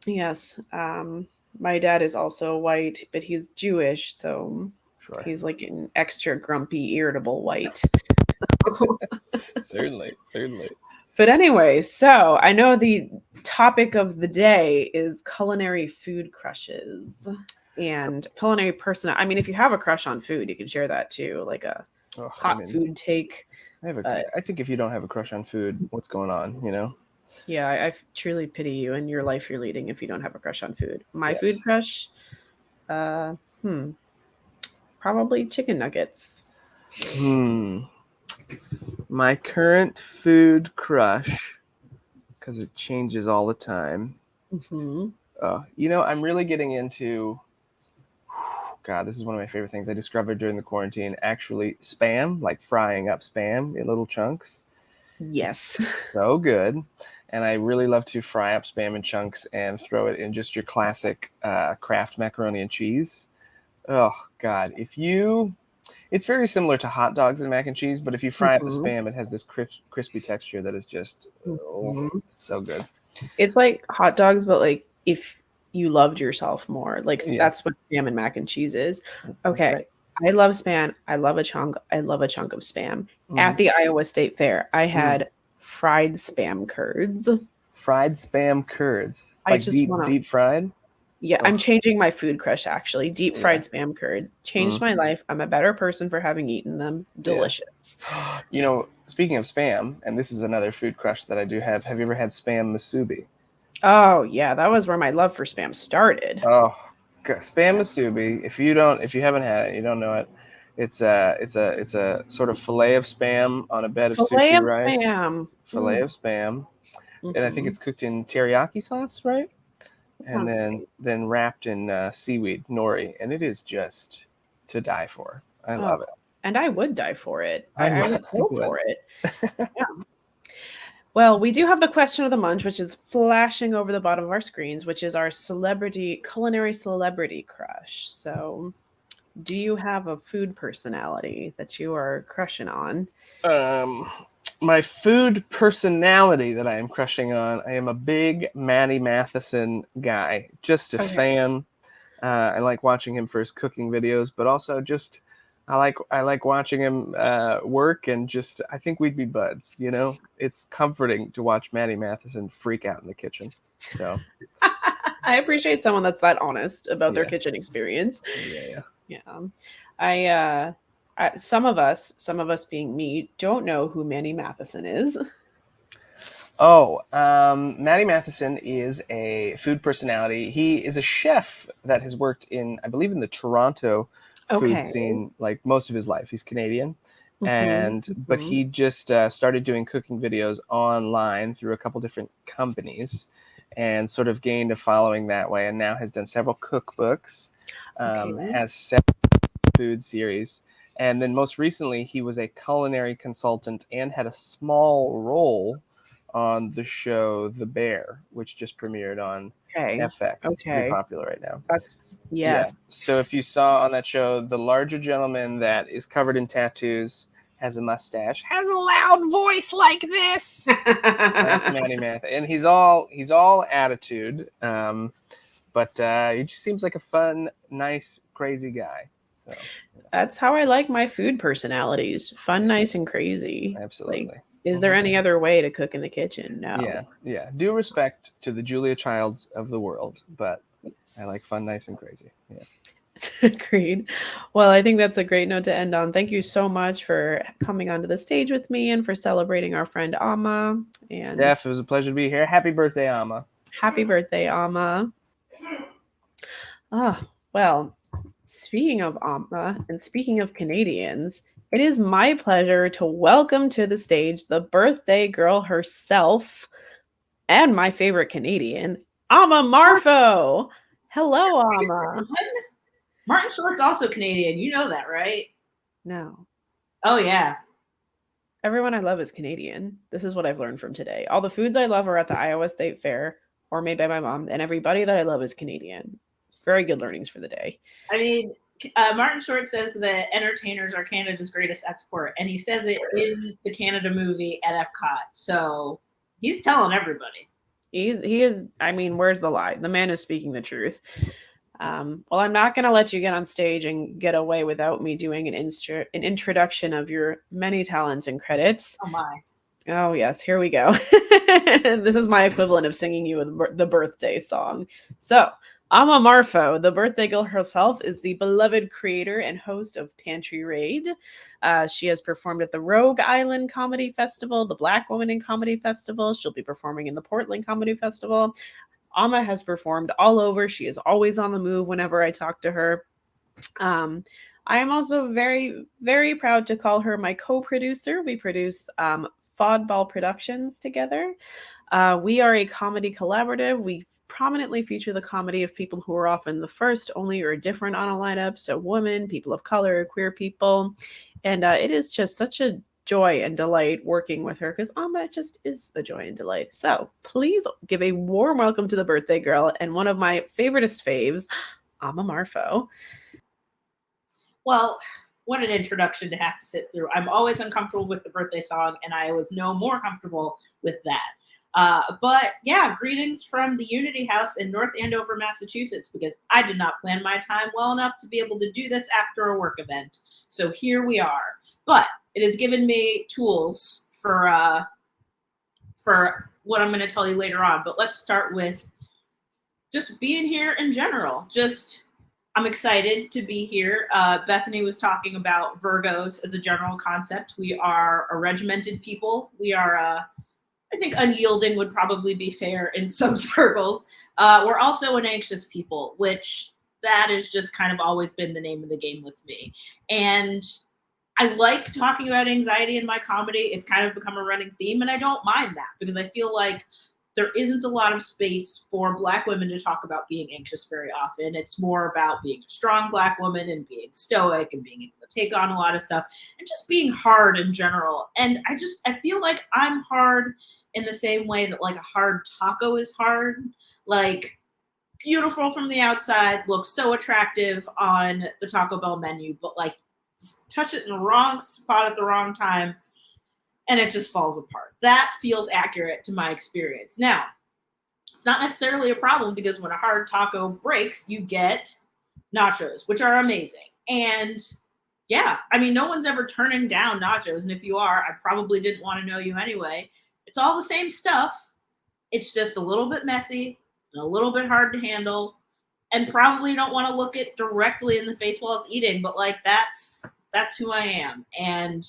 Yes. My dad is also white, but he's Jewish, so sure. He's like an extra grumpy, irritable white. Certainly. But anyway, so I know the topic of the day is culinary food crushes and culinary person. I mean, if you have a crush on food, you can share that too, like a hot food take. I think if you don't have a crush on food, what's going on, Yeah, I truly pity you and your life you're leading if you don't have a crush on food. My Yes. food crush, uh, probably chicken nuggets. My current food crush, because it changes all the time. I'm really getting into, God, this is one of my favorite things I discovered during the quarantine. Actually, Spam, like frying up Spam in little chunks. Yes. So good. And I really love to fry up Spam in chunks and throw it in just your classic Kraft macaroni and cheese. Oh, God. It's very similar to hot dogs and mac and cheese, but if you fry up the Spam, it has this crispy texture that is just, it's so good. It's like hot dogs, but like if you loved yourself more. Like Yeah. that's what Spam and mac and cheese is. That's Okay. right. I love Spam. I love a chunk of Spam. At the Iowa State Fair, I had fried Spam curds. Fried Spam curds. I Like just wanna deep fried? Yeah, I'm changing my food crush actually. Deep fried Yeah. Spam curds changed my life. I'm a better person for having eaten them. Delicious. Speaking of Spam, and this is another food crush that I do have you ever had Spam musubi? Oh yeah, that was where my love for Spam started. Oh, Spam musubi. If you haven't had it, you don't know it. It's a sort of fillet of Spam on a bed of Filet sushi of rice. Spam. Fillet of Spam, and I think it's cooked in teriyaki sauce, right? And then wrapped in seaweed nori, and it is just to die for. I love it. And I would die for it. I would go for it. Yeah. Well, we do have the question of the month, which is flashing over the bottom of our screens, which is our culinary celebrity crush. So, do you have a food personality that you are crushing on? My food personality that I am crushing on, I am a big Matty Matheson guy. Just a fan. I like watching him for his cooking videos, but also just I like watching him work, and just I think we'd be buds. It's comforting to watch Matty Matheson freak out in the kitchen. So I appreciate someone that's that honest about their kitchen experience. Yeah. Some of us being me, don't know who Manny Matheson is. Matty Matheson is a food personality. He is a chef that has worked I believe in the Toronto food scene, like most of his life. He's Canadian, but he just started doing cooking videos online through a couple different companies, and sort of gained a following that way. And now has done several cookbooks, has several food series. And then most recently, he was a culinary consultant and had a small role on the show The Bear, which just premiered on FX. It's pretty popular right now. Yeah. So if you saw on that show, the larger gentleman that is covered in tattoos, has a mustache, has a loud voice like this. That's Matty Math. And he's all attitude. But he just seems like a fun, nice, crazy guy. So that's how I like my food personalities. Fun, nice, and crazy. Absolutely. Like, is there any other way to cook in the kitchen? No. Yeah. Due respect to the Julia Childs of the world, but I like fun, nice, and crazy. Yeah. Agreed. Well, I think that's a great note to end on. Thank you so much for coming onto the stage with me and for celebrating our friend Amma. And Steph, it was a pleasure to be here. Happy birthday, Amma. Happy birthday, Amma. Well, speaking of Amma and speaking of Canadians, it is my pleasure to welcome to the stage the birthday girl herself and my favorite Canadian, Amma Marfo. Hello, Amma. Martin Short's also Canadian. You know that, right? No. Oh, yeah. Everyone I love is Canadian. This is what I've learned from today. All the foods I love are at the Iowa State Fair or made by my mom, and everybody that I love is Canadian. Very good learnings for the day. I mean, Martin Short says that entertainers are Canada's greatest export, and he says it in the Canada movie at Epcot. So he's telling everybody. He is. I mean, where's the lie? The man is speaking the truth. Well, I'm not going to let you get on stage and get away without me doing an introduction of your many talents and credits. Oh, my. Oh, yes. Here we go. This is my equivalent of singing you the birthday song. So Amma Marfo, the birthday girl herself, is the beloved creator and host of Pantry Raid. She has performed at the Rogue Island Comedy Festival, the Black Woman in Comedy Festival. She'll be performing in the Portland Comedy Festival. Amma has performed all over. She is always on the move whenever I talk to her. I am also very, very proud to call her my co-producer. We produce Fodball Productions together. We are a comedy collaborative. We prominently feature the comedy of people who are often the first, only, or different on a lineup. So women, people of color, queer people. And it is just such a joy and delight working with her, because Amma just is the joy and delight. So please give a warm welcome to the birthday girl and one of my favoriteest faves, Amma Marfo. Well, what an introduction to have to sit through. I'm always uncomfortable with the birthday song, and I was no more comfortable with that. But yeah, greetings from the Unity House in North Andover, Massachusetts, because I did not plan my time well enough to be able to do this after a work event. So here we are. But it has given me tools for what I'm going to tell you later on. But let's start with just being here in general. I'm excited to be here. Bethany was talking about Virgos as a general concept. We are a regimented people. We are, I think unyielding would probably be fair in some circles. We're also an anxious people, which that has just kind of always been the name of the game with me. And I like talking about anxiety in my comedy. It's kind of become a running theme, and I don't mind that because I feel like there isn't a lot of space for Black women to talk about being anxious very often. It's more about being a strong Black woman and being stoic and being able to take on a lot of stuff and just being hard in general. And I feel like I'm hard in the same way that like a hard taco is hard. Like beautiful from the outside, looks so attractive on the Taco Bell menu, but like touch it in the wrong spot at the wrong time, and it just falls apart. That feels accurate to my experience. Now, it's not necessarily a problem because when a hard taco breaks, you get nachos, which are amazing. And yeah, I mean, no one's ever turning down nachos. And if you are, I probably didn't want to know you anyway. It's all the same stuff. It's just a little bit messy and a little bit hard to handle. And probably don't want to look it directly in the face while it's eating. But like, that's who I am. And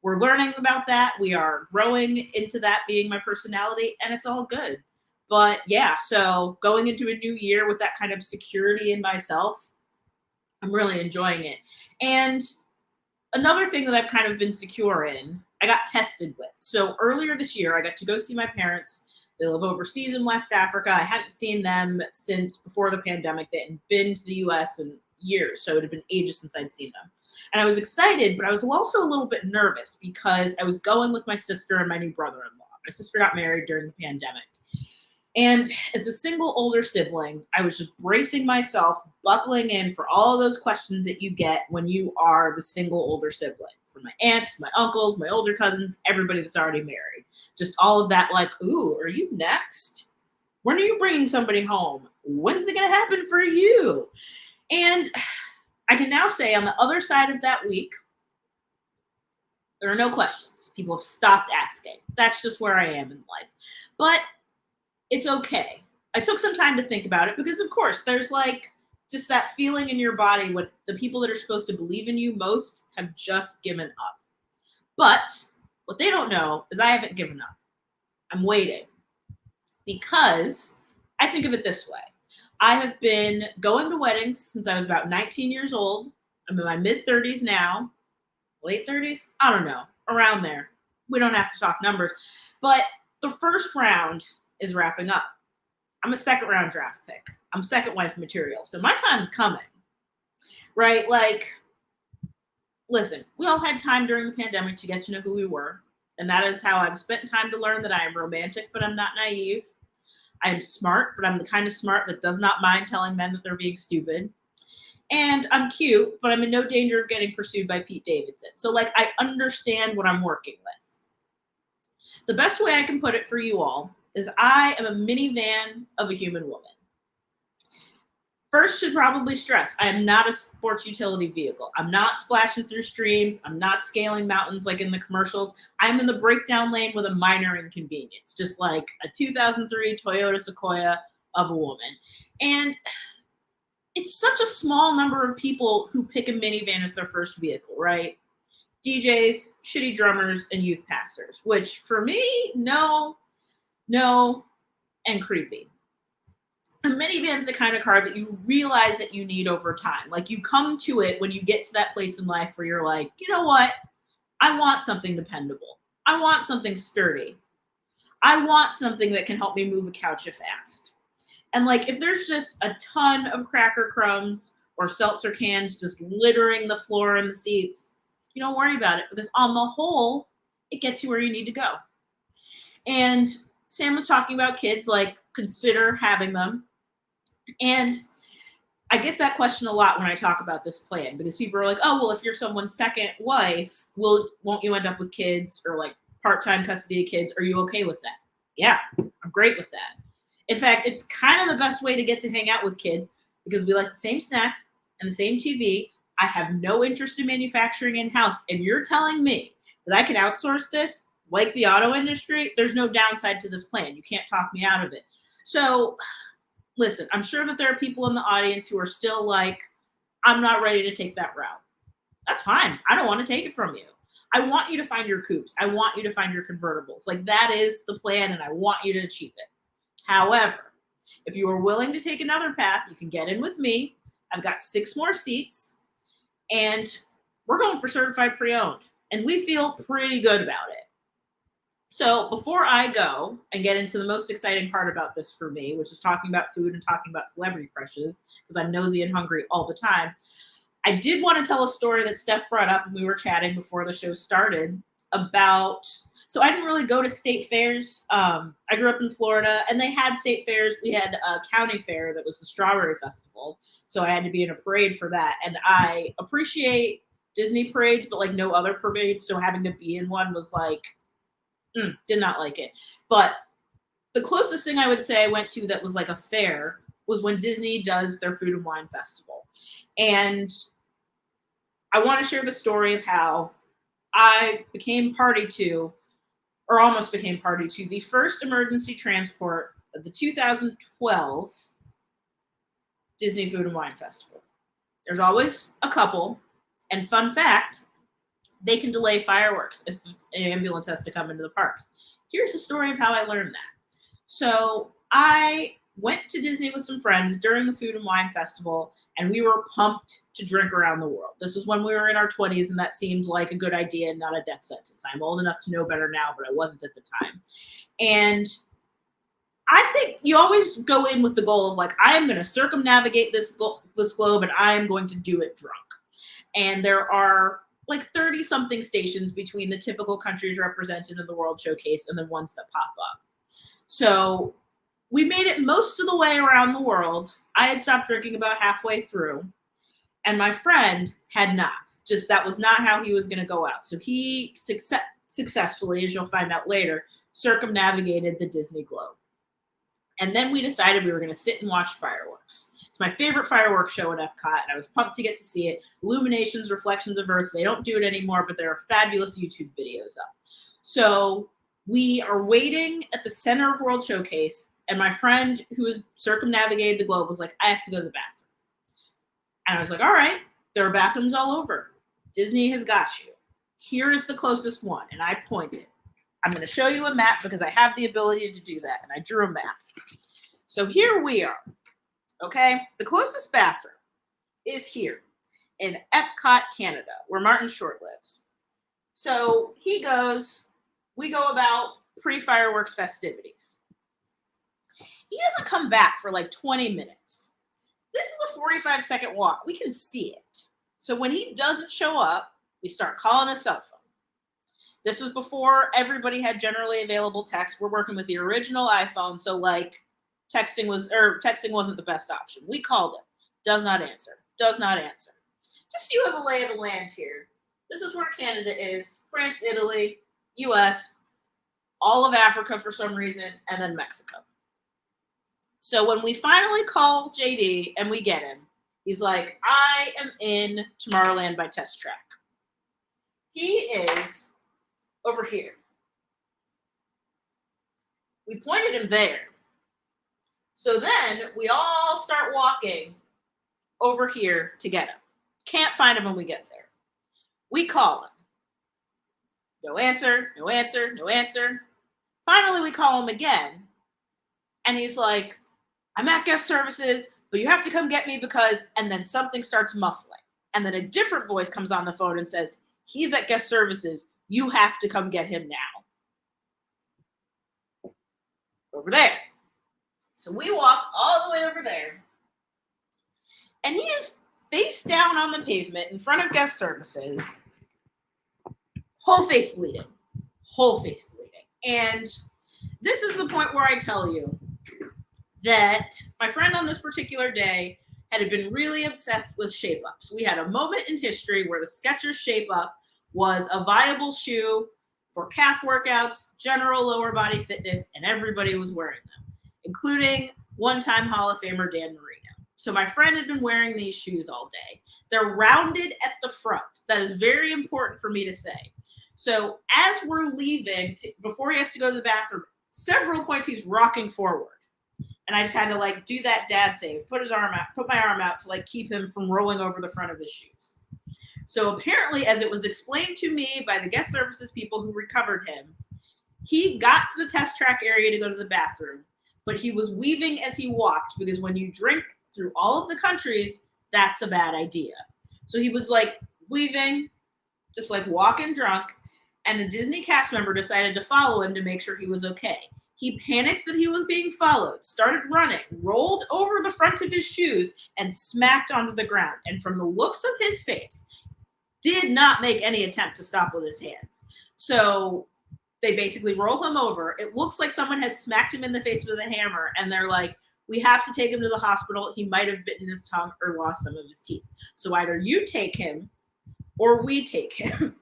we're learning about that. We are growing into that being my personality, and it's all good. But yeah, so going into a new year with that kind of security in myself, I'm really enjoying it. And another thing that I've kind of been secure in, I got tested with. So earlier this year, I got to go see my parents. They live overseas in West Africa. I hadn't seen them since before the pandemic. They hadn't been to the US in years, so it had been ages since I'd seen them. And I was excited, but I was also a little bit nervous because I was going with my sister and my new brother-in-law. My sister got married during the pandemic. And as a single older sibling, I was just bracing myself, buckling in for all of those questions that you get when you are the single older sibling. From my aunts, my uncles, my older cousins, everybody that's already married. Just all of that like, ooh, are you next? When are you bringing somebody home? When's it going to happen for you? And I can now say on the other side of that week, there are no questions. People have stopped asking. That's just where I am in life. But it's okay. I took some time to think about it because, of course, there's like just that feeling in your body when the people that are supposed to believe in you most have just given up. But what they don't know is I haven't given up. I'm waiting because I think of it this way. I have been going to weddings since I was about 19 years old. I'm in my mid-30s now. Late 30s? I don't know. Around there. We don't have to talk numbers. But the first round is wrapping up. I'm a second round draft pick. I'm second wife material. So my time's coming. Right? Like, listen, we all had time during the pandemic to get to know who we were. And that is how I've spent time to learn that I am romantic, but I'm not naive. I am smart, but I'm the kind of smart that does not mind telling men that they're being stupid. And I'm cute, but I'm in no danger of getting pursued by Pete Davidson. So, like, I understand what I'm working with. The best way I can put it for you all is I am a minivan of a human woman. First, should probably stress, I am not a sports utility vehicle. I'm not splashing through streams. I'm not scaling mountains like in the commercials. I'm in the breakdown lane with a minor inconvenience, just like a 2003 Toyota Sequoia, of a woman. And it's such a small number of people who pick a minivan as their first vehicle, right? DJs, shitty drummers, and youth pastors, which for me, no, and creepy. A minivan's the kind of car that you realize that you need over time. Like you come to it when you get to that place in life where you're like, you know what? I want something dependable. I want something sturdy. I want something that can help me move a couch fast. And like, if there's just a ton of cracker crumbs or seltzer cans just littering the floor and the seats, you don't worry about it because on the whole, it gets you where you need to go. And Sam was talking about kids, like consider having them. And I get that question a lot when I talk about this plan because people are like, oh, well, if you're someone's second wife, won't you end up with kids or like part-time custody of kids? Are you okay with that? Yeah, I'm great with that. In fact, it's kind of the best way to get to hang out with kids because we like the same snacks and the same TV. I have no interest in manufacturing in-house. And you're telling me that I can outsource this like the auto industry? There's no downside to this plan. You can't talk me out of it. So listen, I'm sure that there are people in the audience who are still like, I'm not ready to take that route. That's fine. I don't want to take it from you. I want you to find your coupes. I want you to find your convertibles. Like that is the plan and I want you to achieve it. However, if you are willing to take another path, you can get in with me. I've got 6 more seats and we're going for certified pre-owned and we feel pretty good about it. So before I go and get into the most exciting part about this for me, which is talking about food and talking about celebrity crushes, because I'm nosy and hungry all the time, I did want to tell a story that Steph brought up when we were chatting before the show started about, so I didn't really go to state fairs. I grew up in Florida and they had state fairs. We had a county fair that was the Strawberry Festival. So I had to be in a parade for that. And I appreciate Disney parades, but like no other parades. So having to be in one was like, did not like it. But the closest thing I would say I went to that was like a fair was when Disney does their Food and Wine Festival. And I want to share the story of how I became party to, or almost became party to, the first emergency transport of the 2012 Disney Food and Wine Festival. There's always a couple. And fun fact, they can delay fireworks if an ambulance has to come into the parks. Here's the story of how I learned that. So I went to Disney with some friends during the Food and Wine Festival, and we were pumped to drink around the world. This was when we were in our 20s, and that seemed like a good idea and not a death sentence. I'm old enough to know better now, but I wasn't at the time. And I think you always go in with the goal of like, I am going to circumnavigate this globe, and I am going to do it drunk. And there are like 30 something stations between the typical countries represented in the World Showcase and the ones that pop up. So we made it most of the way around the world. I had stopped drinking about halfway through and my friend had not. Just that was not how he was going to go out. So he successfully, as you'll find out later, circumnavigated the Disney globe. And then we decided we were going to sit and watch fireworks. It's my favorite fireworks show at Epcot, and I was pumped to get to see it. Illuminations, Reflections of Earth, they don't do it anymore, but there are fabulous YouTube videos up. So we are waiting at the center of World Showcase, and my friend who has circumnavigated the globe was like, I have to go to the bathroom. And I was like, all right, there are bathrooms all over. Disney has got you. Here is the closest one, and I pointed. I'm going to show you a map because I have the ability to do that, and I drew a map. So here we are. Okay, the closest bathroom is here in Epcot, Canada, where Martin Short lives. So he goes, we go about pre-fireworks festivities. He doesn't come back for like 20 minutes. This is a 45-second walk. We can see it. So when he doesn't show up, we start calling his cell phone. This was before everybody had generally available text. We're working with the original iPhone, so like texting wasn't the best option. We called him. Does not answer. Just so you have a lay of the land here. This is where Canada is. France, Italy, US, all of Africa for some reason, and then Mexico. So when we finally call JD and we get him, he's like, I am in Tomorrowland by Test Track. He is over here. We pointed him there. So then we all start walking over here to get him. Can't find him when we get there. We call him. No answer, no answer, no answer. Finally, we call him again. And he's like, I'm at guest services, but you have to come get me because, and then something starts muffling. And then a different voice comes on the phone and says, he's at guest services. You have to come get him now. Over there. So we walk all the way over there. And he is face down on the pavement in front of guest services. Whole face bleeding. Whole face bleeding. And this is the point where I tell you that my friend on this particular day had been really obsessed with shape-ups. We had a moment in history where the Skechers shape-up was a viable shoe for calf workouts, general lower body fitness, and everybody was wearing them, including one-time Hall of Famer Dan Marino. So my friend had been wearing these shoes all day. They're rounded at the front. That is very important for me to say. So as we're leaving, before he has to go to the bathroom, several points he's rocking forward. And I just had to like do that dad save, put my arm out to like keep him from rolling over the front of his shoes. So apparently, as it was explained to me by the guest services people who recovered him, he got to the test track area to go to the bathroom, but he was weaving as he walked because when you drink through all of the countries, that's a bad idea. So he was like weaving, just like walking drunk, and a Disney cast member decided to follow him to make sure he was okay. He panicked that he was being followed, started running, rolled over the front of his shoes, and smacked onto the ground. And from the looks of his face, did not make any attempt to stop with his hands. So they basically roll him over. It looks like someone has smacked him in the face with a hammer, and they're like, we have to take him to the hospital. He might have bitten his tongue or lost some of his teeth. So either you take him or we take him.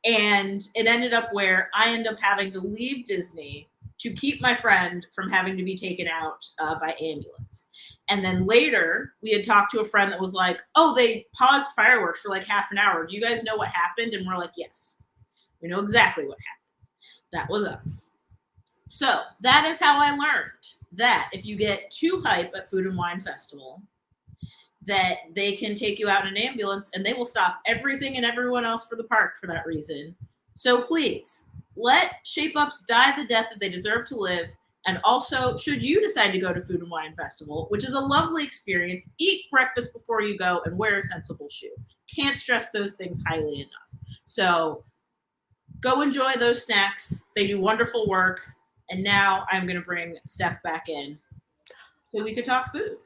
And it ended up where I end up having to leave Disney to keep my friend from having to be taken out by ambulance. And then later, we had talked to a friend that was like, oh, they paused fireworks for like half an hour. Do you guys know what happened? And we're like, yes, we know exactly what happened. That was us. So that is how I learned that if you get too hype at Food and Wine Festival, that they can take you out in an ambulance and they will stop everything and everyone else for the park for that reason. So please, let shape-ups die the death that they deserve to live. And also, should you decide to go to Food and Wine Festival, which is a lovely experience, eat breakfast before you go and wear a sensible shoe. Can't stress those things highly enough. So go enjoy those snacks. They do wonderful work. And now I'm going to bring Steph back in so we could talk food.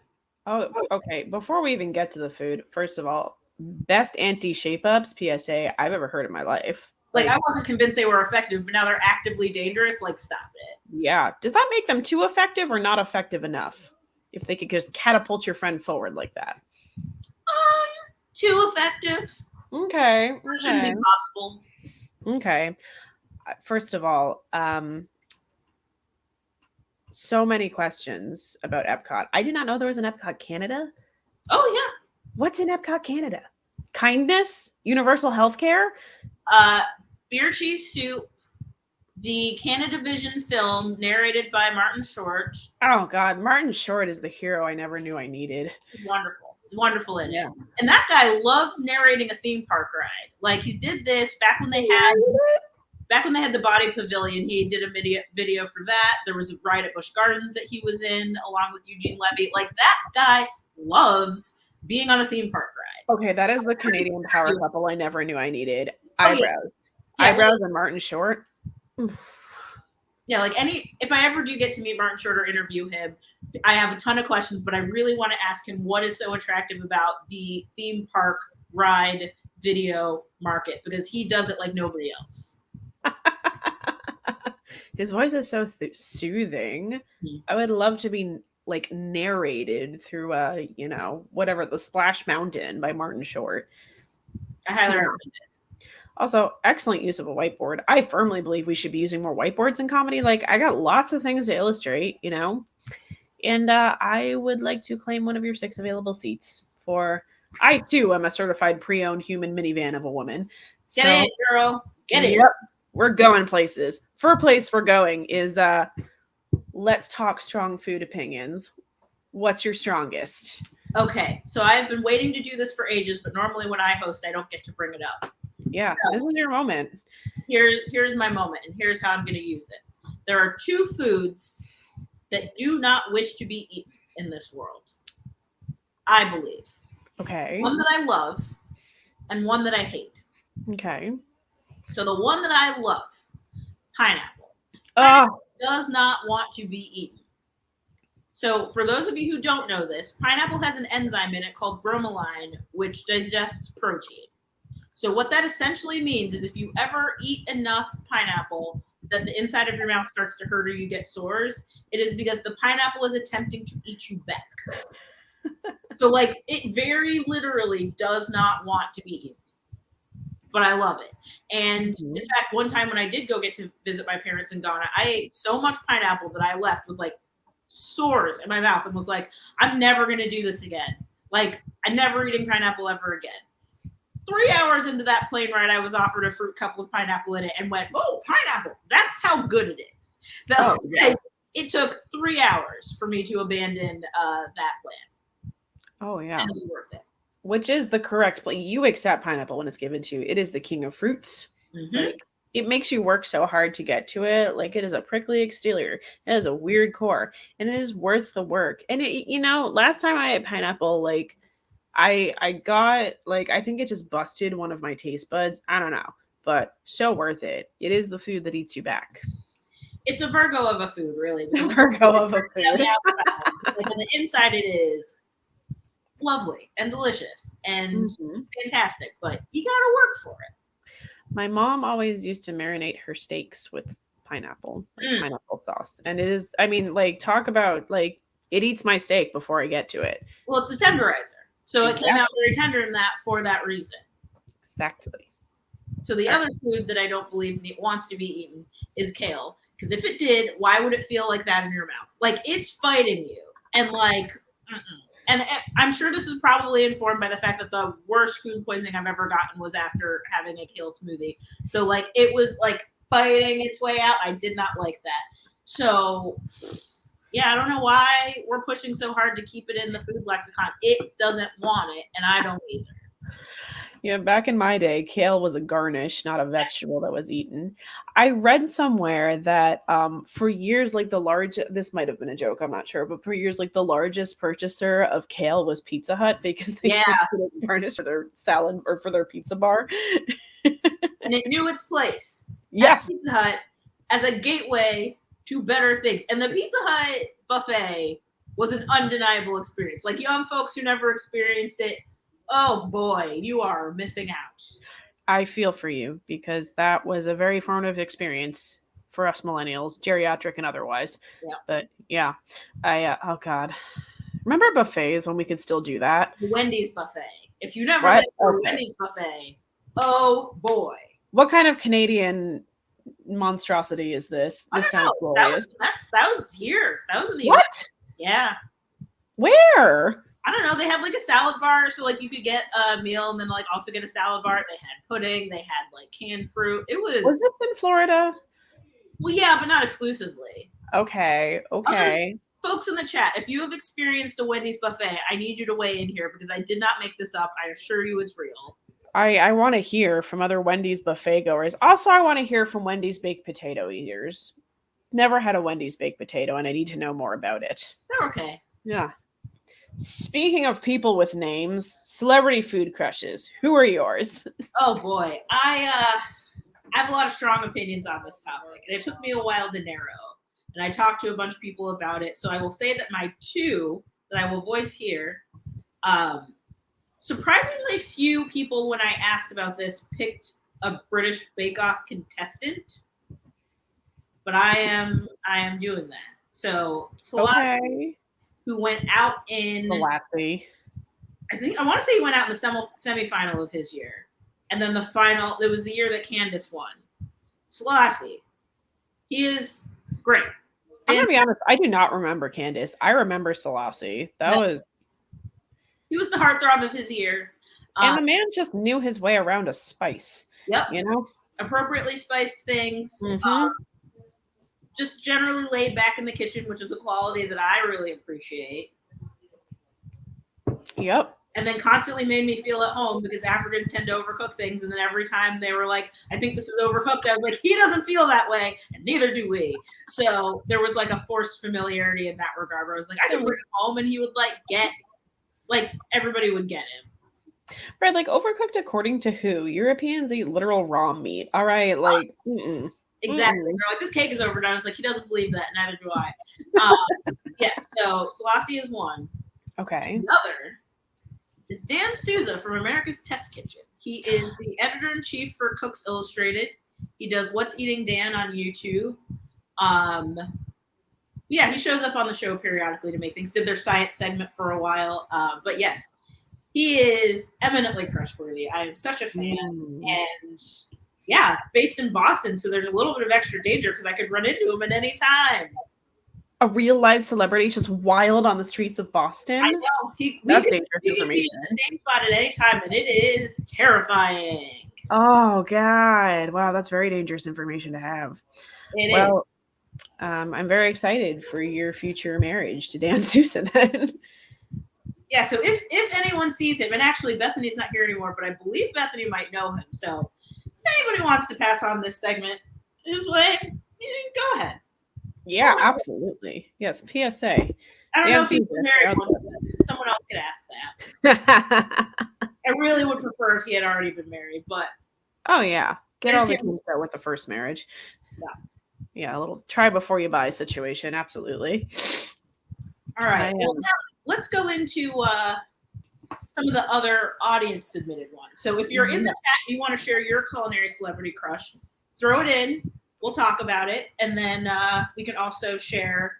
Oh, okay. Before we even get to the food, first of all, best anti-shape-ups PSA I've ever heard in my life. Like, I wasn't convinced they were effective, but now they're actively dangerous. Like, stop it. Yeah. Does that make them too effective or not effective enough? If they could just catapult your friend forward like that. Too effective. Okay. That shouldn't be possible. Okay. First of all, so many questions about Epcot. I did not know there was an Epcot Canada. Oh, yeah. What's in Epcot Canada? Kindness? Universal healthcare? Beer Cheese Soup, the Canadavision film narrated by Martin Short. Oh, God. Martin Short is the hero I never knew I needed. Wonderful. It's wonderful in it. And that guy loves narrating a theme park ride. Like, he did this back when they had the Body Pavilion. He did a video for that. There was a ride at Busch Gardens that he was in along with Eugene Levy. Like, that guy loves being on a theme park ride. Okay, that is the Canadian power couple I never knew I needed. Oh, Eyebrows. Yeah, Eyebrows and Martin Short. Yeah, like if I ever do get to meet Martin Short or interview him, I have a ton of questions, but I really want to ask him what is so attractive about the theme park ride video market, because he does it like nobody else. His voice is so soothing. Mm-hmm. I would love to be like narrated through whatever, the Splash Mountain by Martin Short. I highly recommend it. Also, excellent use of a whiteboard. I firmly believe we should be using more whiteboards in comedy. Like, I got lots of things to illustrate, and I would like to claim one of your 6 available seats for, I too am a certified pre-owned human minivan of a woman. Get it, girl. Get it. Yep. We're going places. First place we're going is Let's Talk Strong Food Opinions. What's your strongest? Okay, so I've been waiting to do this for ages, but normally when I host, I don't get to bring it up. Yeah, So, this is your moment. Here's my moment, and here's how I'm going to use it. There are two foods that do not wish to be eaten in this world, I believe. Okay. One that I love and one that I hate. Okay. So the one that I love, pineapple, does not want to be eaten. So for those of you who don't know this, pineapple has an enzyme in it called bromelain, which digests protein. So what that essentially means is if you ever eat enough pineapple that the inside of your mouth starts to hurt or you get sores, it is because the pineapple is attempting to eat you back. So like it very literally does not want to be eaten. But I love it. And in fact, one time when I did go get to visit my parents in Ghana, I ate so much pineapple that I left with like sores in my mouth and was like, I'm never going to do this again. Like, I'm never eating pineapple ever again. 3 hours into that plane ride, I was offered a fruit cup with pineapple in it and went, oh, pineapple. That's how good it is. It took 3 hours for me to abandon that plan. Oh, yeah. And it was worth it. Which is the correct play. You accept pineapple when it's given to you. It is the king of fruits. Mm-hmm. Like, it makes you work so hard to get to it. Like, it is a prickly exterior. It has a weird core. And it is worth the work. And, last time I ate pineapple, like, I got, like, I think it just busted one of my taste buds. I don't know. But so worth it. It is the food that eats you back. It's a Virgo of a food, really. Virgo of a food. Like, on the inside, it is lovely and delicious and fantastic, but you gotta work for it. My mom always used to marinate her steaks with pineapple, pineapple sauce. And it is, I mean, like, talk about, like, it eats my steak before I get to it. Well, it's a tenderizer. So It came out very tender in that for that reason. Exactly. So the other food that I don't believe wants to be eaten is kale. Because if it did, why would it feel like that in your mouth? Like, it's fighting you. And like, And I'm sure this is probably informed by the fact that the worst food poisoning I've ever gotten was after having a kale smoothie. So like it was like fighting its way out. I did not like that. So yeah, I don't know why we're pushing so hard to keep it in the food lexicon. It doesn't want it, and I don't either. Yeah, back in my day, kale was a garnish, not a vegetable that was eaten. I read somewhere that for years, like this might have been a joke, I'm not sure, but for years, like the largest purchaser of kale was Pizza Hut because they couldn't garnish for their salad or for their pizza bar. And it knew its place. Yes. Pizza Hut as a gateway to better things. And the Pizza Hut buffet was an undeniable experience. Like young folks who never experienced it, oh boy, you are missing out. I feel for you because that was a very formative experience for us millennials, geriatric and otherwise. Yeah. But yeah, oh God. Remember buffets when we could still do that? The Wendy's buffet. If you never been to a Wendy's buffet, oh boy. What kind of Canadian monstrosity is this? This sounds glorious. That was here. That was in the What? US. Yeah. Where? I don't know. They had like a salad bar, so like you could get a meal and then like also get a salad bar. They had pudding. They had like canned fruit. It was. Was this in Florida? Well, yeah, but not exclusively. Okay. Folks in the chat, if you have experienced a Wendy's buffet, I need you to weigh in here because I did not make this up. I assure you it's real. I want to hear from other Wendy's buffet goers. Also, I want to hear from Wendy's baked potato eaters. Never had a Wendy's baked potato, and I need to know more about it. They're okay. Yeah. Speaking of people with names, celebrity food crushes. Who are yours? Oh boy, I have a lot of strong opinions on this topic, and it took me a while to narrow. And I talked to a bunch of people about it, so I will say that my two that I will voice here. Surprisingly few people, when I asked about this, picked a British Bake Off contestant, but I am doing that. So Selassie, who went out in Selassie. I want to say he went out in the semifinal of his year, and then the final. It was the year that Candace won. Selassie, he is great. I'm gonna be honest. I do not remember Candace. I remember Selassie. He was the heartthrob of his year. And the man just knew his way around a spice. Yep. You know? Appropriately spiced things. Just generally laid back in the kitchen, which is a quality that I really appreciate. Yep. And then constantly made me feel at home because Africans tend to overcook things. And then every time they were like, I think this is overcooked, I was like, he doesn't feel that way, and neither do we. So there was like a forced familiarity in that regard where I was like, I could bring him home and he would everybody would get him. Right, like overcooked according to who? Europeans eat literal raw meat. All right, like Exactly. They're like, this cake is overdone. I was like, he doesn't believe that, neither do I. Yes, so Selassie is one. Okay. Another is Dan Souza from America's Test Kitchen. He is the editor-in-chief for Cooks Illustrated. He does What's Eating Dan on YouTube. Yeah, he shows up on the show periodically to make things. Did their science segment for a while. But yes, he is eminently crushworthy. I am such a fan. And yeah, based in Boston, so there's a little bit of extra danger because I could run into him at any time. A real live celebrity just wild on the streets of Boston. I know. That's dangerous information. He could be in the same spot at any time, and it is terrifying. Oh, God. Wow, that's very dangerous information to have. It is. I'm very excited for your future marriage to Dan Souza then. Yeah, so if anyone sees him, and actually Bethany's not here anymore, but I believe Bethany might know him. So if anybody wants to pass on this segment his way, go ahead. Yeah, absolutely. Yes, PSA. I don't know if he's been married once, but someone else could ask that. I really would prefer if he had already been married, but oh yeah, get all the kids out with the first marriage. Yeah, a little try before you buy situation. Absolutely. All right. Well, now let's go into some of the other audience submitted ones. So if you're in the chat and you want to share your culinary celebrity crush, throw it in. We'll talk about it, and then we can also share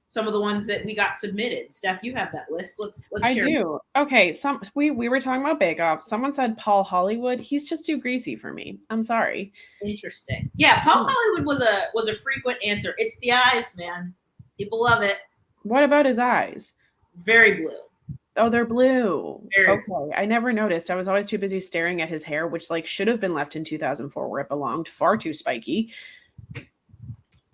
some of the ones that we got submitted. Steph, you have that list. Let's I share. do. Okay, we were talking about Bake Off. Someone said Paul Hollywood. He's just too greasy for me. I'm sorry. Interesting. Yeah, Paul Hollywood was a frequent answer. It's the eyes, man. People love it. What about his eyes? Very blue. Oh, they're blue. Very okay. I never noticed. I was always too busy staring at his hair, which should have been left in 2004 where it belonged. Far too spiky.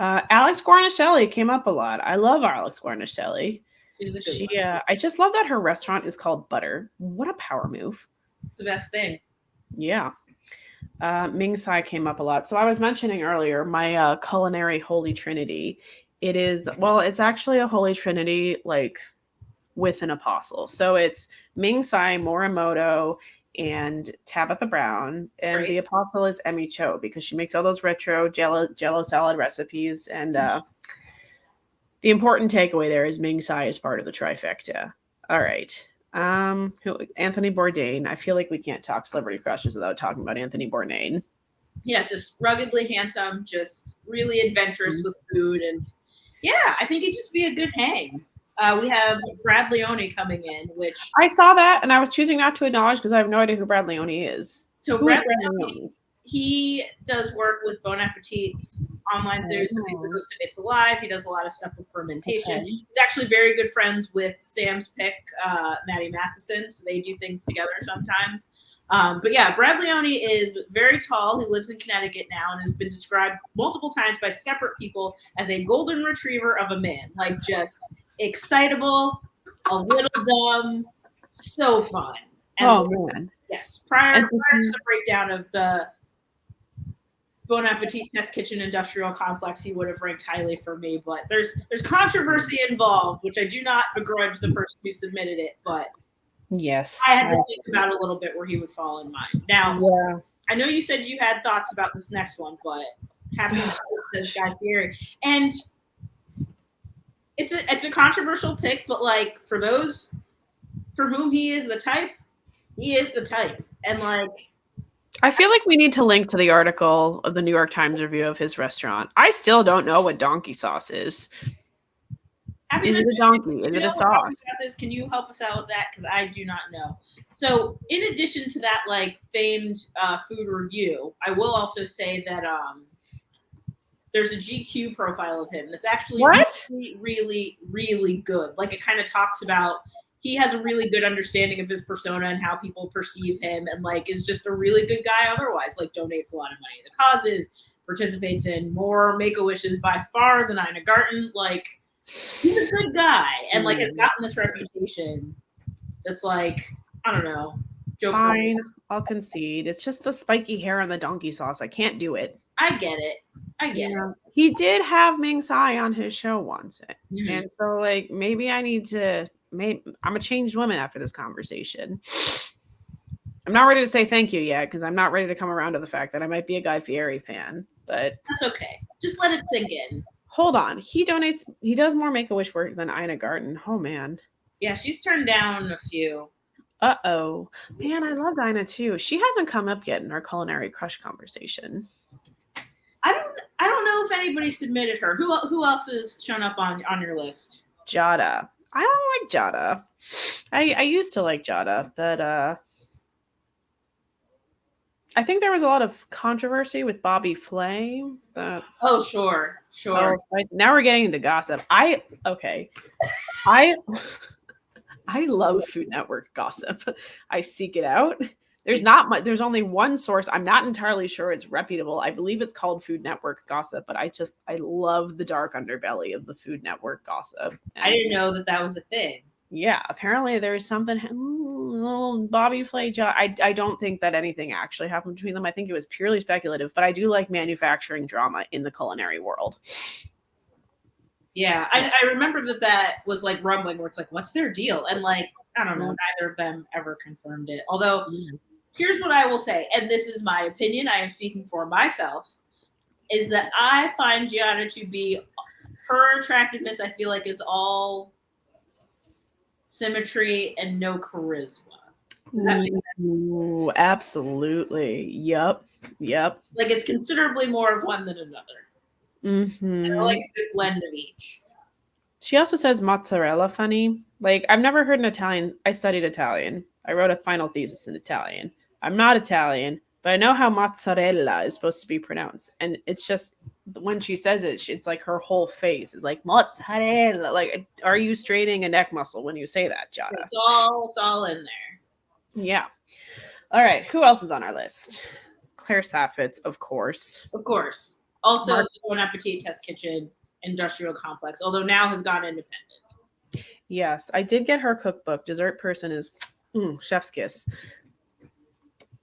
Alex Guarnaschelli came up a lot. I love Alex Guarnaschelli. She's a good one. I just love that her restaurant is called Butter. What a power move. It's the best thing. Yeah. Ming Tsai came up a lot. So I was mentioning earlier my culinary holy trinity. It's actually a holy trinity with an apostle. So it's Ming Tsai, Morimoto, and Tabitha Brown, and the apostle is Emmy Cho because she makes all those retro jello salad recipes. And the important takeaway there is Ming Tsai is part of the trifecta. All right. Anthony Bourdain. I feel like we can't talk celebrity crushes without talking about Anthony Bourdain. Yeah, just ruggedly handsome, just really adventurous with food, and yeah, I think it'd just be a good hang. We have Brad Leone coming in, which I saw that, and I was choosing not to acknowledge because I have no idea who Brad Leone is. So Brad Leone, he does work with Bon Appetit's online food. So he's the host of It's Alive. He does a lot of stuff with fermentation. He's actually very good friends with Sam's Pick, Maddie Matheson. So they do things together sometimes. But yeah, Brad Leone is very tall. He lives in Connecticut now and has been described multiple times by separate people as a golden retriever of a man. Just excitable, a little dumb, so fun. And man. Yes. Prior to the breakdown of the Bon Appetit Test Kitchen Industrial Complex, he would have ranked highly for me, but there's controversy involved, which I do not begrudge the person who submitted it, but yes, I had to think about a little bit where he would fall in mine. Now, I know you said you had thoughts about this next one, but happy says Guy Fieri. And it's a controversial pick, but for those for whom he is the type, he is the type. And I feel like we need to link to the article of the New York Times review of his restaurant. I still don't know what donkey sauce is. Is it a donkey? Is it a sauce? Can you help us out with that? Because I do not know. So in addition to that famed food review, I will also say that there's a GQ profile of him that's actually really, really, really good. It kind of talks about he has a really good understanding of his persona and how people perceive him, and is just a really good guy otherwise. Donates a lot of money to causes, participates in more Make-A-Wishes by far than Ina Garten. He's a good guy and has gotten this reputation It's like, I don't know. Joke Fine, I'll concede. It's just the spiky hair and the donkey sauce. I can't do it. I get it. I get it. He did have Ming Tsai on his show once. Mhm. And so, like, maybe I need to. I'm a changed woman after this conversation. I'm not ready to say thank you yet because I'm not ready to come around to the fact that I might be a Guy Fieri fan. But That's okay. Just let it sink in. hold on. He does more Make-A-Wish work than Ina Garten. Oh, man. Yeah, she's turned down a few. Uh-oh. Man, I love Ina too. She hasn't come up yet in our culinary crush conversation. I don't know if anybody submitted her. Who else has shown up on your list? Jada. I don't like Jada. I used to like Jada, but I think there was a lot of controversy with Bobby Flay. Oh, sure. Now we're getting into gossip. I love Food Network gossip. I seek it out. There's only one source. I'm not entirely sure it's reputable. I believe it's called Food Network gossip, but I love the dark underbelly of the Food Network gossip. And I didn't know that was a thing. yeah, apparently there's something. Bobby Flay. I don't think that anything actually happened between them. I think it was purely speculative. But I do like manufacturing drama in the culinary world. Yeah, I remember that was like rumbling where it's like, what's their deal? And like, I don't know, neither of them ever confirmed it. Although, here's what I will say, and this is my opinion, I am speaking for myself, is that I find Gianna to be, her attractiveness, I feel like, is all symmetry and no charisma. Does that make sense? Ooh, absolutely. Yep. Like, it's considerably more of one than another. Mm-hmm. And I like a good blend of each. She also says mozzarella funny. Like, I've never heard an Italian. I studied Italian. I wrote a final thesis in Italian. I'm not Italian, but I know how mozzarella is supposed to be pronounced. And it's just, when she says it, it's like her whole face is like mozzarella. Like, are you straining a neck muscle when you say that, Jada? It's all in there. Yeah. All right. Who else is on our list? Claire Saffitz, of course. Of course. Also, the Bon Appetit Test Kitchen Industrial Complex, although now has gone independent. Yes, I did get her cookbook. Dessert Person is chef's kiss.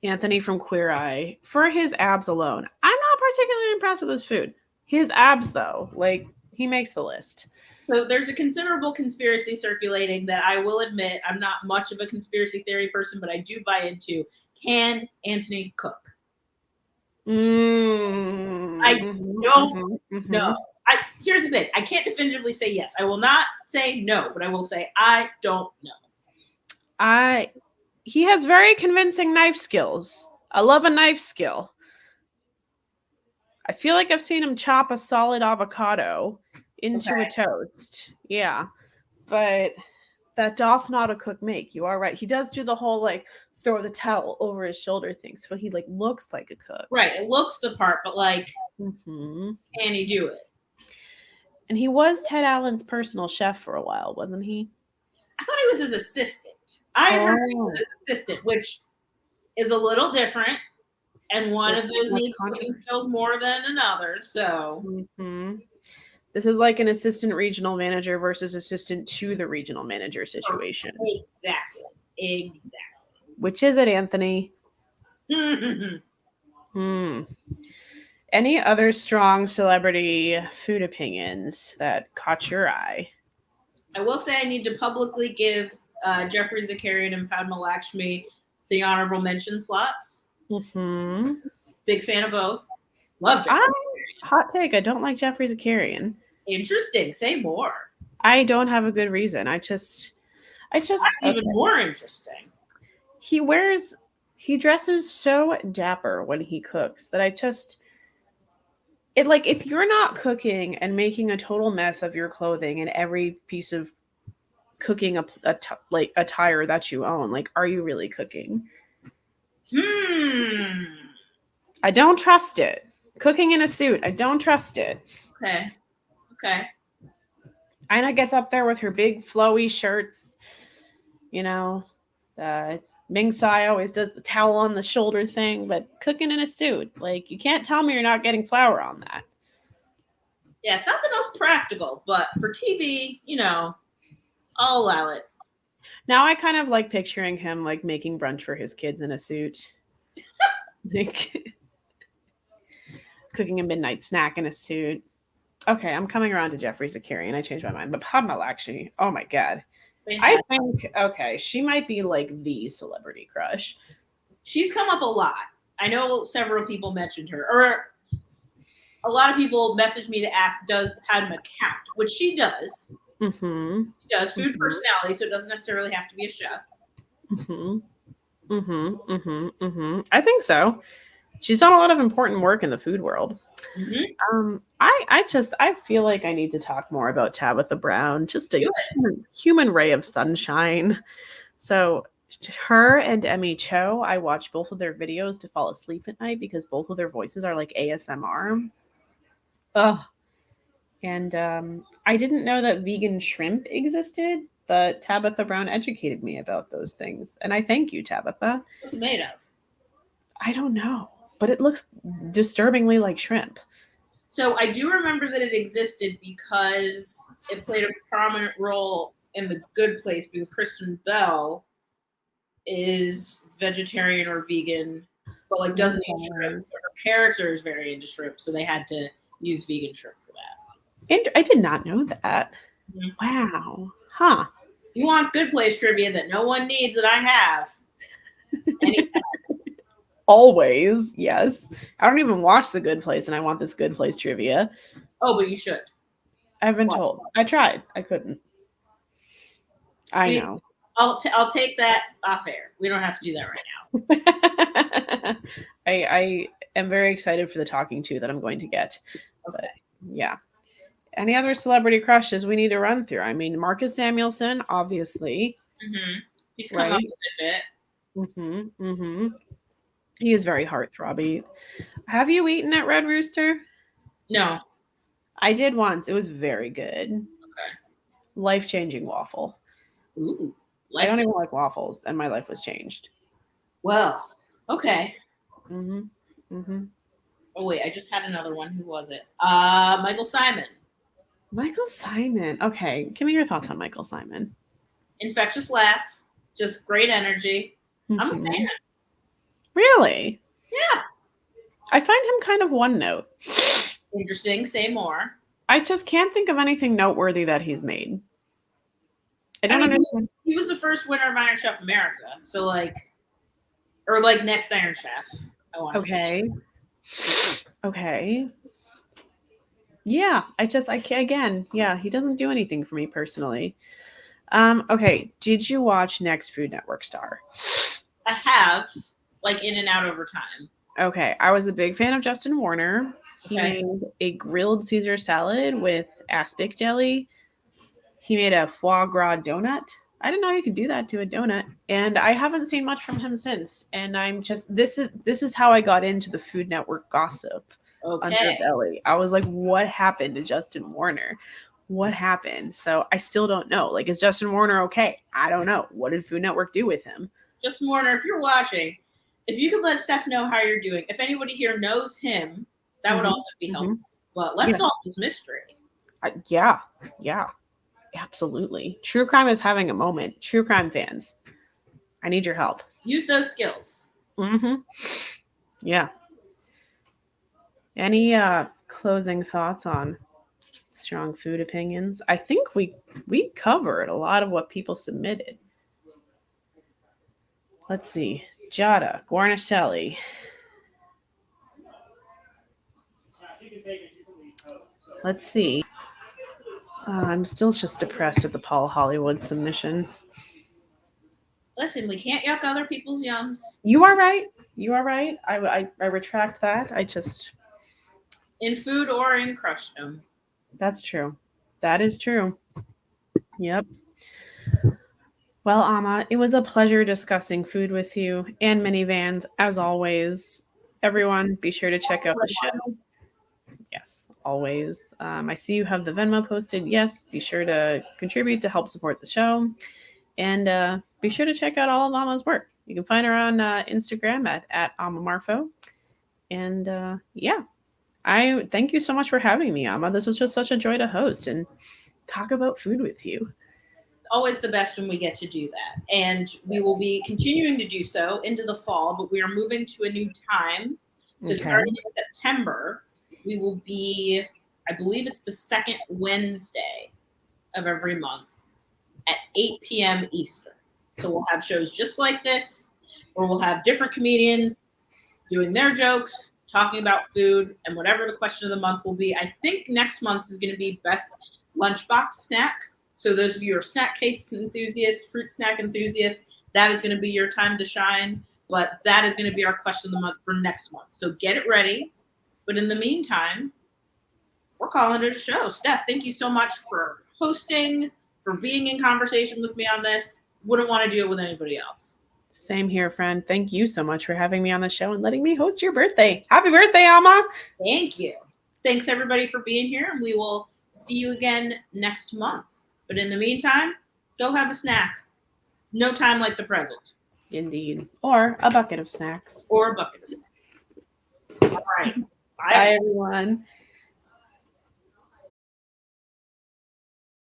Anthony from Queer Eye. For his abs alone, I'm not particularly impressed with his food. His abs, though, like, he makes the list. So there's a considerable conspiracy circulating that I will admit I'm not much of a conspiracy theory person, but I do buy into. Can Anthony cook? I don't know. Here's the thing. I can't definitively say yes. I will not say no, but I will say I don't know. He has very convincing knife skills. I love a knife skill. I feel like I've seen him chop a solid avocado into a toast. Yeah. But that doth not a cook make. You are right. He does do the whole, like, throw the towel over his shoulder thing, so he, like, looks like a cook. Right. It looks the part, but, like, can he do it? And he was Ted Allen's personal chef for a while, wasn't he? I thought he was his assistant. I had heard he was his assistant, which is a little different. And one of those needs cooking skills more than another. So this is like an assistant regional manager versus assistant to the regional manager situation. Exactly. Which is it, Anthony? Any other strong celebrity food opinions that caught your eye? I will say I need to publicly give Jeffrey Zakarian and Padma Lakshmi the honorable mention slots. Big fan of both. Love Jeffrey. Hot take. I don't like Jeffrey Zakarian. Interesting. Say more. I don't have a good reason. I just. That's even more interesting. He dresses so dapper when he cooks that if you're not cooking and making a total mess of your clothing and every piece of cooking attire that you own, like, are you really cooking? I don't trust it. Cooking in a suit, I don't trust it. Okay. Ina gets up there with her big flowy shirts. Ming Tsai always does the towel on the shoulder thing, but cooking in a suit, like, you can't tell me you're not getting flour on that. Yeah, it's not the most practical, but for TV, I'll allow it. Now I kind of like picturing him like making brunch for his kids in a suit. Like cooking a midnight snack in a suit. Okay, I'm coming around to Jeffrey Zakarian. I changed my mind. But Padma Lakshmi, oh my god. I Fantastic. think, okay, she might be like the celebrity crush. She's come up a lot. I know several people mentioned her, or a lot of people messaged me to ask, does Padma count? Which she does. Mm-hmm. She does. Food Mhm. personality, so it doesn't necessarily have to be a chef. Mm-hmm. Mm-hmm. Mm-hmm. Mm-hmm. I think so. She's done a lot of important work in the food world. Mm-hmm. I feel like I need to talk more about Tabitha Brown, just a Do human ray of sunshine. So her and Emmy Cho, I watch both of their videos to fall asleep at night because both of their voices are like ASMR. Ugh. And I didn't know that vegan shrimp existed, but Tabitha Brown educated me about those things. And I thank you, Tabitha. What's it made of? I don't know, but it looks disturbingly like shrimp. So I do remember that it existed because it played a prominent role in The Good Place because Kristen Bell is vegetarian or vegan, but like doesn't eat shrimp. But her character is very into shrimp, so they had to use vegan shrimp for that. And I did not know that. Mhm. Wow. Huh. If you want Good Place trivia that no one needs that I have, anytime. Always, yes. I don't even watch The Good Place, and I want this Good Place trivia. Oh, but you should. I've been Watch told. I tried. I couldn't. I We- know. I'll take that off air. We don't have to do that right now. I am very excited for the talking to that I'm going to get. Okay. But yeah. Any other celebrity crushes we need to run through? I mean, Marcus Samuelson, obviously. Mm-hmm. He's come Right. up a bit. Mm-hmm. Mm-hmm. He is very heartthrobby. Have you eaten at Red Rooster? No. I did once. It was very good. Okay. Life-changing waffle. Ooh. I don't even like waffles, and my life was changed. Well, okay. Mm-hmm. Mm-hmm. Oh wait, I just had another one. Who was it? Michael Simon. Michael Simon. Okay, give me your thoughts on Michael Simon. Infectious laugh, just great energy. I'm a Mhm. fan. Really? Yeah. I find him kind of one note. Interesting. Say more. I just can't think of anything noteworthy that he's made. I don't mean, understand. He was the first winner of Iron Chef America, so like, or like next Iron Chef. I want to say. Okay. Yeah, I can't again. Yeah, he doesn't do anything for me personally. Okay, did you watch Next Food Network Star? I have, like, in and out over time. Okay, I was a big fan of Justin Warner. He Okay. made a grilled Caesar salad with aspic jelly. He made a foie gras donut. I didn't know you could do that to a donut, and I haven't seen much from him since. And I'm just this is how I got into the Food Network gossip Okay. underbelly. I was like, what happened to Justin Warner? What happened? So I still don't know. Like, is Justin Warner okay? I don't know. What did Food Network do with him? Justin Warner, if you're watching, if you could let Steph know how you're doing, if anybody here knows him, that would Mhm. also be helpful. But let's Yeah. solve this mystery. Yeah, absolutely. True crime is having a moment. True crime fans, I need your help. Use those skills. Mm-hmm. Yeah. Any closing thoughts on strong food opinions? I think we covered a lot of what people submitted. Let's see. Giada, Guarnaschelli. Let's see. I'm still just depressed at the Paul Hollywood submission. Listen, we can't yuck other people's yums. You are right. You are right. I retract that. I just. In food or in crushdom. That's true. That is true. Yep. Well, Amma, it was a pleasure discussing food with you and minivans, as always. Everyone, be sure to check out the show. Yes, always. I see you have the Venmo posted. Yes, be sure to contribute to help support the show. And be sure to check out all of Amma's work. You can find her on Instagram at Amma Marfo. And yeah, I thank you so much for having me, Amma. This was just such a joy to host and talk about food with you. It's always the best when we get to do that. And we will be continuing to do so into the fall, but we are moving to a new time. So Okay. starting in September, we will be, I believe it's the second Wednesday of every month at 8 p.m. Eastern. So we'll have shows just like this, where we'll have different comedians doing their jokes, talking about food, and whatever the question of the month will be. I think next month's is going to be best lunchbox snack. So those of you who are snack cakes enthusiasts, fruit snack enthusiasts, that is going to be your time to shine. But that is going to be our question of the month for next month. So get it ready. But in the meantime, we're calling it a show. Steph, thank you so much for hosting, for being in conversation with me on this. Wouldn't want to do it with anybody else. Same here, friend. Thank you so much for having me on the show and letting me host your birthday. Happy birthday, Amma. Thank you. Thanks, everybody, for being here. And we will see you again next month. But in the meantime, go have a snack. No time like the present. Indeed. Or a bucket of snacks. Or a bucket of snacks. All right. Bye, everyone.